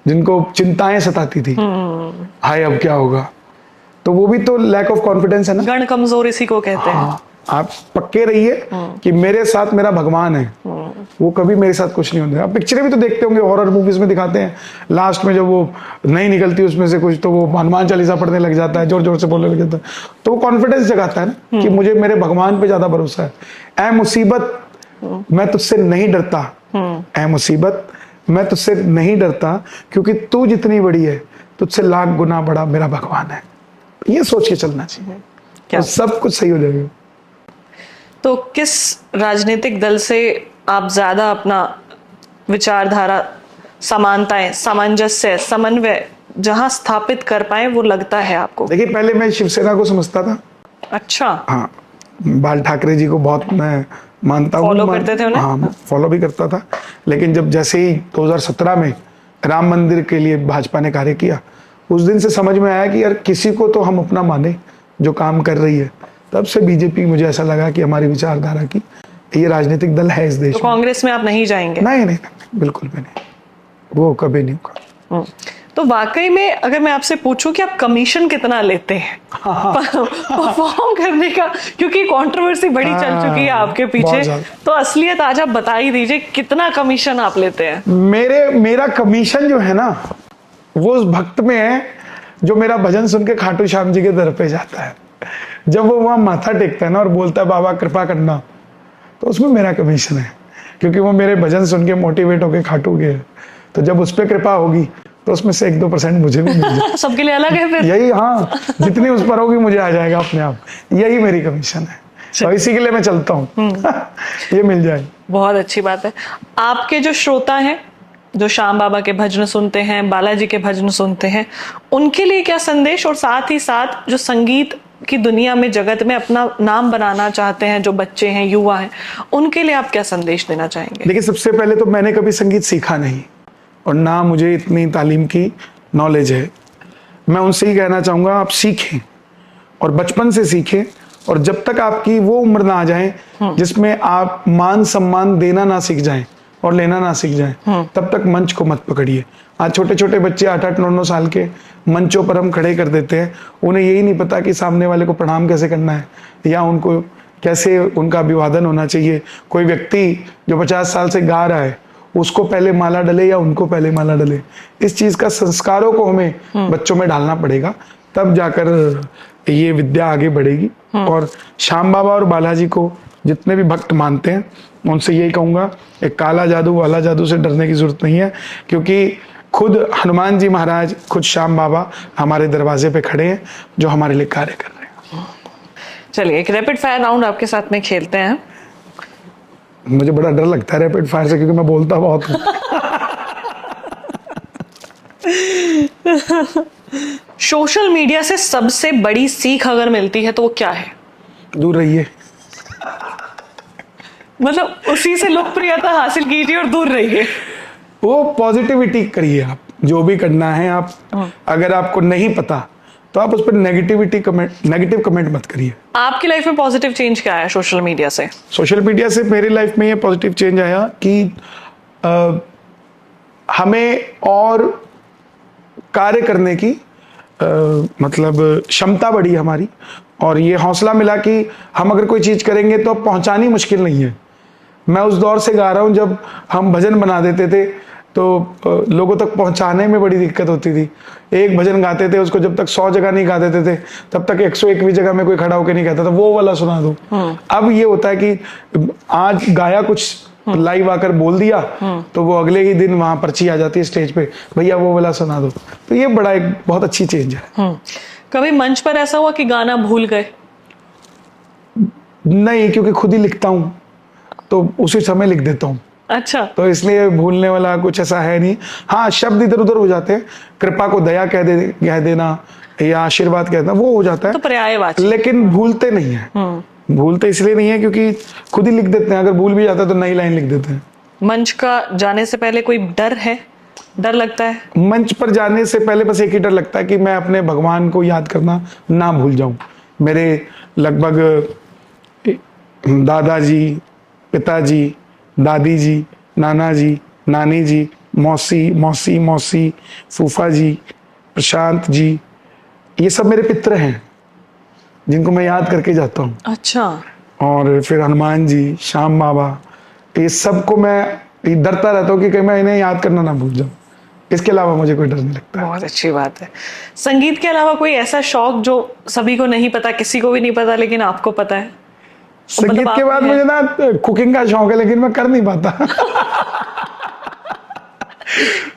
जिनको चिंताएं सताती थी, हाय अब क्या होगा। तो वो भी तो लैक ऑफ कॉन्फिडेंस है ना। गण कमजोर इसी को कहते हैं। हाँ, आप पक्के रहिए कि मेरे साथ मेरा भगवान है, वो कभी मेरे साथ कुछ नहीं होता। आप पिक्चरें भी तो देखते होंगे, हॉरर मूवीज में दिखाते हैं लास्ट में जब वो नहीं निकलती उसमें से कुछ, तो वो हनुमान चालीसा पढ़ने लग जाता है, जोर जोर से बोलने लग जाता है। तो वो कॉन्फिडेंस जगाता है ना कि मुझे मेरे भगवान पे ज्यादा भरोसा है। ऐ मुसीबत मैं तुझसे नहीं डरता, ऐ मुसीबत मैं तुझसे नहीं डरता, क्योंकि तू जितनी बड़ी है तुझसे लाख गुना बड़ा मेरा भगवान है। ये सोच के चलना चाहिए, क्या तो सब कुछ सही हो जाएगा। तो किस राजनीतिक दल से आप ज्यादा अपना विचारधारा, समानताएं, सामंजस्य, समन्वय जहां स्थापित कर पाए वो लगता है आपको? देखिए, पहले मैं शिवसेना को समझता था। अच्छा। हाँ, बाल ठाकरे जी को बहुत मैं मानता हूँ। Follow करते थे उन्हें? हाँ, फॉलो भी करता था। लेकिन जब जैसे ही 2017 में राम मंदिर के लिए भाजपा ने कार्य किया, उस दिन से समझ में आया कि यार किसी को तो हम अपना माने जो काम कर रही है। तब से बीजेपी, मुझे ऐसा लगा कि हमारी विचारधारा की ये राजनीतिक दल है इस देश तो में। कांग्रेस में आप नहीं जाएंगे? नहीं, बिल्कुल भी नहीं, वो कभी नहीं होगा। तो वाकई में अगर मैं आपसे पूछूं कि आप कमीशन कितना लेते हैं परफॉर्म करने का, क्योंकि कंट्रोवर्सी बड़ी चल चुकी है आपके पीछे, तो असलियत आज आप बता ही दीजिए, कितना कमीशन आप लेते हैं? मेरा कमीशन जो है ना, वो उस भक्त में है जो मेरा भजन सुन के खाटू श्याम जी के दर पे जाता है। जब वो वहां माथा टेकता है ना और बोलता है बाबा कृपा करना, तो उसमें मेरा कमीशन है, क्योंकि वो मेरे भजन सुन के मोटिवेट होके खाटू गए। तो जब उस पर कृपा होगी तो उसमें से 1-2% मुझे भी मिल जाए। सबके लिए अलग है फिर? यही, हाँ, जितनी उस पर होगी मुझे आ जाएगा अपने आप। यही मेरी कमीशन है, तो इसी के लिए मैं चलता हूँ। ये मिल जाए। बहुत अच्छी बात है। आपके जो श्रोता हैं, जो श्याम बाबा के भजन सुनते हैं, बालाजी के भजन सुनते हैं, उनके लिए क्या संदेश, और साथ ही साथ जो संगीत की दुनिया में, जगत में अपना नाम बनाना चाहते हैं, जो बच्चे हैं, युवा हैं, उनके लिए आप क्या संदेश देना चाहेंगे? देखिए, सबसे पहले तो मैंने कभी संगीत सीखा नहीं और ना मुझे इतनी तालीम की नॉलेज है। मैं उनसे ही कहना चाहूँगा, आप सीखें और बचपन से सीखें, और जब तक आपकी वो उम्र ना आ जाए जिसमें आप मान सम्मान देना ना सीख जाएं और लेना ना सीख जाएं, तब तक मंच को मत पकड़िए। आज छोटे छोटे बच्चे 8-8, 9-9 साल के मंचों पर हम खड़े कर देते हैं, उन्हें यही नहीं पता कि सामने वाले को प्रणाम कैसे करना है या उनको कैसे उनका अभिवादन होना चाहिए। कोई व्यक्ति जो 50 साल से गा रहा है, उसको पहले माला डले या उनको पहले माला डले, इस चीज का संस्कारों को हमें बच्चों में डालना पड़ेगा, तब जाकर ये विद्या आगे बढ़ेगी। और श्याम बाबा और बालाजी को जितने भी भक्त मानते हैं, उनसे यही कहूंगा, एक काला जादू वाला जादू से डरने की जरूरत नहीं है, क्योंकि खुद हनुमान जी महाराज, खुद श्याम बाबा हमारे दरवाजे पे खड़े हैं जो हमारे लिए कार्य कर रहे हैं। चलिए, एक रैपिड फायर राउंड आपके साथ में खेलते हैं। मुझे बड़ा डर लगता है रैपिड फायर से, क्योंकि मैं बोलता बहुत हूँ। सोशल मीडिया से सबसे बड़ी सीख अगर मिलती है तो वो क्या है? दूर रहिए। मतलब उसी से लोकप्रियता हासिल कीजिए और दूर रहिए। वो पॉजिटिविटी करिए, आप जो भी करना है। आप अगर आपको नहीं पता तो आप उस पर नेगेटिव कमेंट मत करिए। आपकी लाइफ में पॉजिटिव चेंज क्या आया सोशल मीडिया से? सोशल मीडिया से मेरी लाइफ में ये पॉजिटिव चेंज आया कि हमें और कार्य करने की मतलब क्षमता बढ़ी हमारी, और ये हौसला मिला कि हम अगर कोई चीज करेंगे तो अब पहुंचानी मुश्किल नहीं है। मैं उस दौर से गा रहा हूं जब हम भजन बना देते थे तो लोगों तक पहुंचाने में बड़ी दिक्कत होती थी। एक भजन गाते थे, उसको जब तक 100 जगह नहीं गा देते थे तब तक 101वीं जगह में कोई खड़ा होकर नहीं कहता था वो वाला सुना दो। अब ये होता है कि आज गाया कुछ, लाइव आकर बोल दिया, तो वो अगले ही दिन वहां पर्ची आ जाती है स्टेज पे, भैया वो वाला सुना दो। तो ये बड़ा एक बहुत अच्छी चेंज है। कभी मंच पर ऐसा हुआ कि गाना भूल गए? नहीं, क्योंकि खुद ही लिखता हूँ तो उसी समय लिख देता हूँ। अच्छा। तो इसलिए भूलने वाला कुछ ऐसा है नहीं। हाँ, शब्द इधर उधर हो जाते हैं, कृपा को दया कह देना या आशीर्वाद कह देना, वो हो जाता है, तो पर्यायवाची, लेकिन भूलते नहीं है। भूलते इसलिए नहीं है क्योंकि खुद ही लिख देते हैं। अगर भूल भी जाता है तो नई लाइन लिख देते हैं। मंच का जाने से पहले कोई डर लगता है? मंच पर जाने से पहले बस एक ही डर लगता है कि मैं अपने भगवान को याद करना ना भूल जाऊं। मेरे लगभग दादाजी, पिताजी, दादी जी, नाना जी, नानी जी, मौसी मौसी मौसी, फूफा जी, प्रशांत जी, ये सब मेरे पितर हैं जिनको मैं याद करके जाता हूँ। अच्छा। और फिर हनुमान जी, श्याम बाबा, ये सबको मैं डरता रहता हूँ कि कहीं मैं इन्हें याद करना ना भूल जाऊँ। इसके अलावा मुझे कोई डर नहीं लगता। बहुत अच्छी बात है। संगीत के अलावा कोई ऐसा शौक जो सभी को नहीं पता, किसी को भी नहीं पता, लेकिन आपको पता है? संगीत मतलब के आप बाद में मुझे ना कुकिंग का शौक है, लेकिन मैं कर नहीं पाता।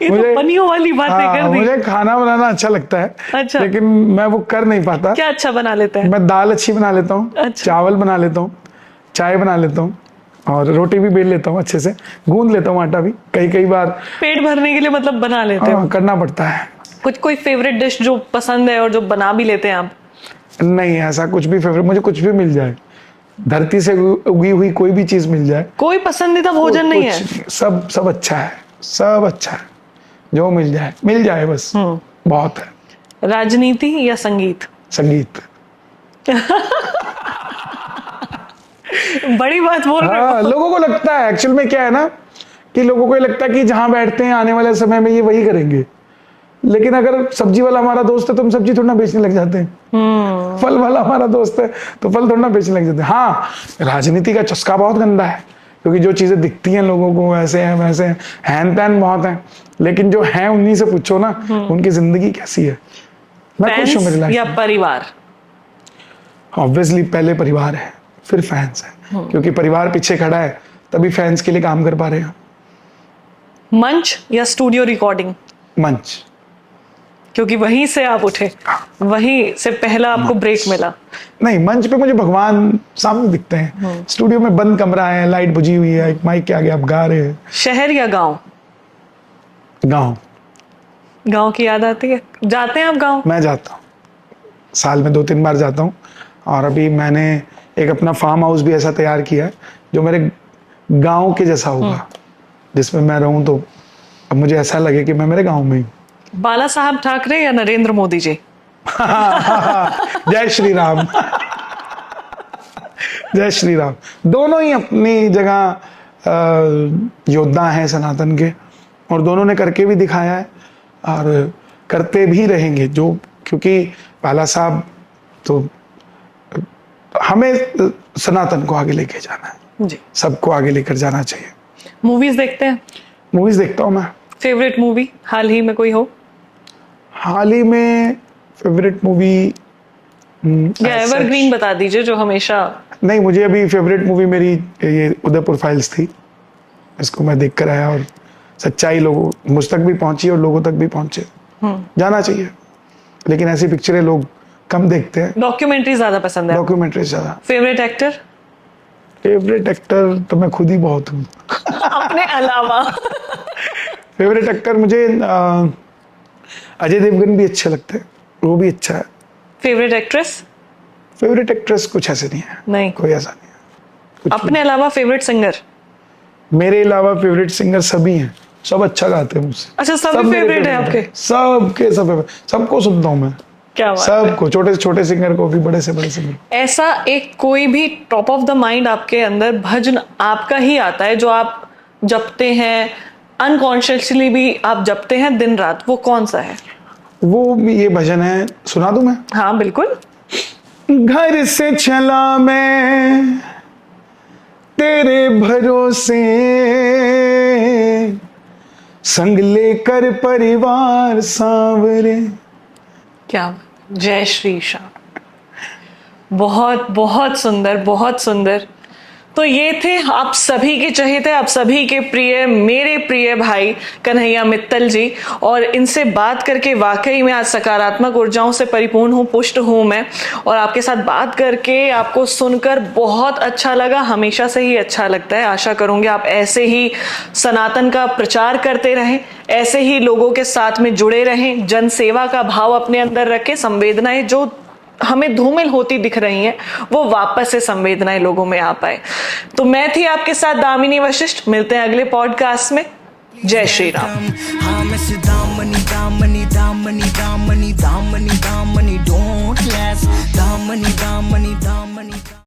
ये तो पनियों वाली बातें कर दी। मुझे खाना बनाना अच्छा लगता है। अच्छा। लेकिन मैं वो कर नहीं पाता। क्या अच्छा बना लेते हैं? मैं दाल अच्छी बना लेता हूँ, अच्छा। चावल बना लेता हूँ, चाय बना लेता हूँ, और रोटी भी बेल लेता हूँ, अच्छे से गूंद लेता हूँ आटा भी कई कई बार। पेट भरने के लिए मतलब बना लेते हो? करना पड़ता है। कुछ कोई फेवरेट डिश जो पसंद है और जो बना भी लेते हैं आप? नहीं, ऐसा कुछ भी फेवरेट, मुझे कुछ भी मिल जाए, धरती से उगी हुई कोई भी चीज मिल जाए। कोई पसंदीदा भोजन नहीं है? सब सब अच्छा है, सब अच्छा है, जो मिल जाए बस बहुत है। राजनीति या संगीत? संगीत। बड़ी बात बोल रहे हाँ, हो। लोगों को लगता है, एक्चुअल में क्या है ना, कि लोगों को ये लगता है कि जहां बैठते हैं आने वाले समय में ये वही करेंगे। लेकिन अगर सब्जी वाला हमारा दोस्त है तो हम सब्जी थोड़ा बेचने लग जाते हैं। फल वाला हमारा दोस्त है तो फल थोड़ा बेचने लग जाते हैं। हाँ, राजनीति का चस्का बहुत गंदा है, क्योंकि जो चीजें दिखती हैं लोगों को ऐसे हैं वैसे हैं, हैन तैन बहुत हैं, लेकिन जो हैं उन्हीं से पूछो ना उनकी जिंदगी कैसी है। मैं खुश हूँ मेरी फैंस या लाइफ में। परिवार? ऑब्वियसली पहले परिवार है, फिर फैंस है, क्योंकि परिवार पीछे खड़ा है तभी फैंस के लिए काम कर पा रहे हैं। मंच या स्टूडियो रिकॉर्डिंग? मंच। क्योंकि वहीं से आप उठे, वहीं से पहला आपको ब्रेक मिला। नहीं, मंच पे मुझे भगवान सामने दिखते हैं। स्टूडियो में बंद कमरा है, लाइट बुझी हुई है, एक माइक के आगे आप गा रहे हैं। शहर या गांव? गाँव। गांव की याद आती है? जाते हैं आप गांव? मैं जाता हूँ, साल में 2-3 बार जाता हूँ। और अभी मैंने एक अपना फार्म हाउस भी ऐसा तैयार किया है जो मेरे गांव के जैसा होगा, जिसमें मैं रहूं तो अब मुझे ऐसा लगे कि मैं मेरे गांव में हूँ। बाला साहब ठाकरे या नरेंद्र मोदी जी? जय श्री राम। जय श्री राम। दोनों ही अपनी जगह योद्धा हैं सनातन के, और दोनों ने करके भी दिखाया है और करते भी रहेंगे। जो क्योंकि बाला साहब तो हमें सनातन को आगे लेके जाना है जी। सबको आगे लेकर जाना चाहिए। मूवीज देखते हैं? मूवीज देखता हूँ मैं। फेवरेट मूवी हाल ही में कोई हो? हाल ही में फेवरेट मूवी या एवरग्रीन बता दीजिए जो हमेशा। नहीं, मुझे अभी फेवरेट मूवी मेरी ये उदयपुर फाइल्स थी। इसको मैं देख कर आया और सच्चाई लोगों मुझ तक भी पहुंची और लोगों तक भी पहुंचे। जाना चाहिए, लेकिन ऐसी पिक्चरें लोग कम देखते हैं। डॉक्यूमेंट्री ज्यादा पसंद है? डॉक्यूमेंट्री ज्यादा। Favourite actor? फेवरेट एक्टर तो मैं खुद ही बहुत हूँ। अपने अलावा? फेवरेट एक्टर मुझे अजय देवगन भी अच्छे लगते हैं, वो भी अच्छा है। Favourite actress? फेवरेट एक्ट्रेस कुछ ऐसे नहीं है। नहीं, कोई ऐसा नहीं है। कुछ अपने अलावा फेवरेट सिंगर? मेरे अलावा फेवरेट सिंगर सभी हैं, सब अच्छा गाते हैं मुझसे। अच्छा, सब मेरे फेवरेट है आपके? सबके सब सबको सुनता हूँ मैं, क्या बात है। सबको, छोटे से छोटे सिंगर को भी, बड़े से बड़े सिंगर। ऐसा एक कोई भी टॉप ऑफ द माइंड आपके अंदर भजन आपका ही आता है जो आप जपते हैं, अनकॉन्शियसली भी आप जपते हैं दिन रात, वो कौन सा है? वो ये भजन है, सुना दूं मैं? हाँ बिल्कुल। घर से चला मैं तेरे भरोसे, संग लेकर परिवार सांवरे। क्या, जय श्री श्याम। बहुत बहुत सुंदर, बहुत सुंदर। तो ये थे आप सभी के चहेते, आप सभी के प्रिय, मेरे प्रिय भाई कन्हैया मित्तल जी। और इनसे बात करके वाकई में आज सकारात्मक ऊर्जाओं से परिपूर्ण हूँ, पुष्ट हूँ मैं। और आपके साथ बात करके, आपको सुनकर बहुत अच्छा लगा। हमेशा से ही अच्छा लगता है। आशा करूंगी आप ऐसे ही सनातन का प्रचार करते रहें, ऐसे ही लोगों के साथ में जुड़े रहें, जन सेवा का भाव अपने अंदर रखें, संवेदनाएं जो हमें धूमिल होती दिख रही हैं, वो वापस से संवेदनाएं लोगों में आ पाए। तो मैं थी आपके साथ दामिनी वशिष्ठ। मिलते हैं अगले पॉडकास्ट में। जय श्री राम। हाँ मैं से दामनी दामनी दामनी दामनी दामनी दामनी डोंट लेस दामनी दामनी दामनी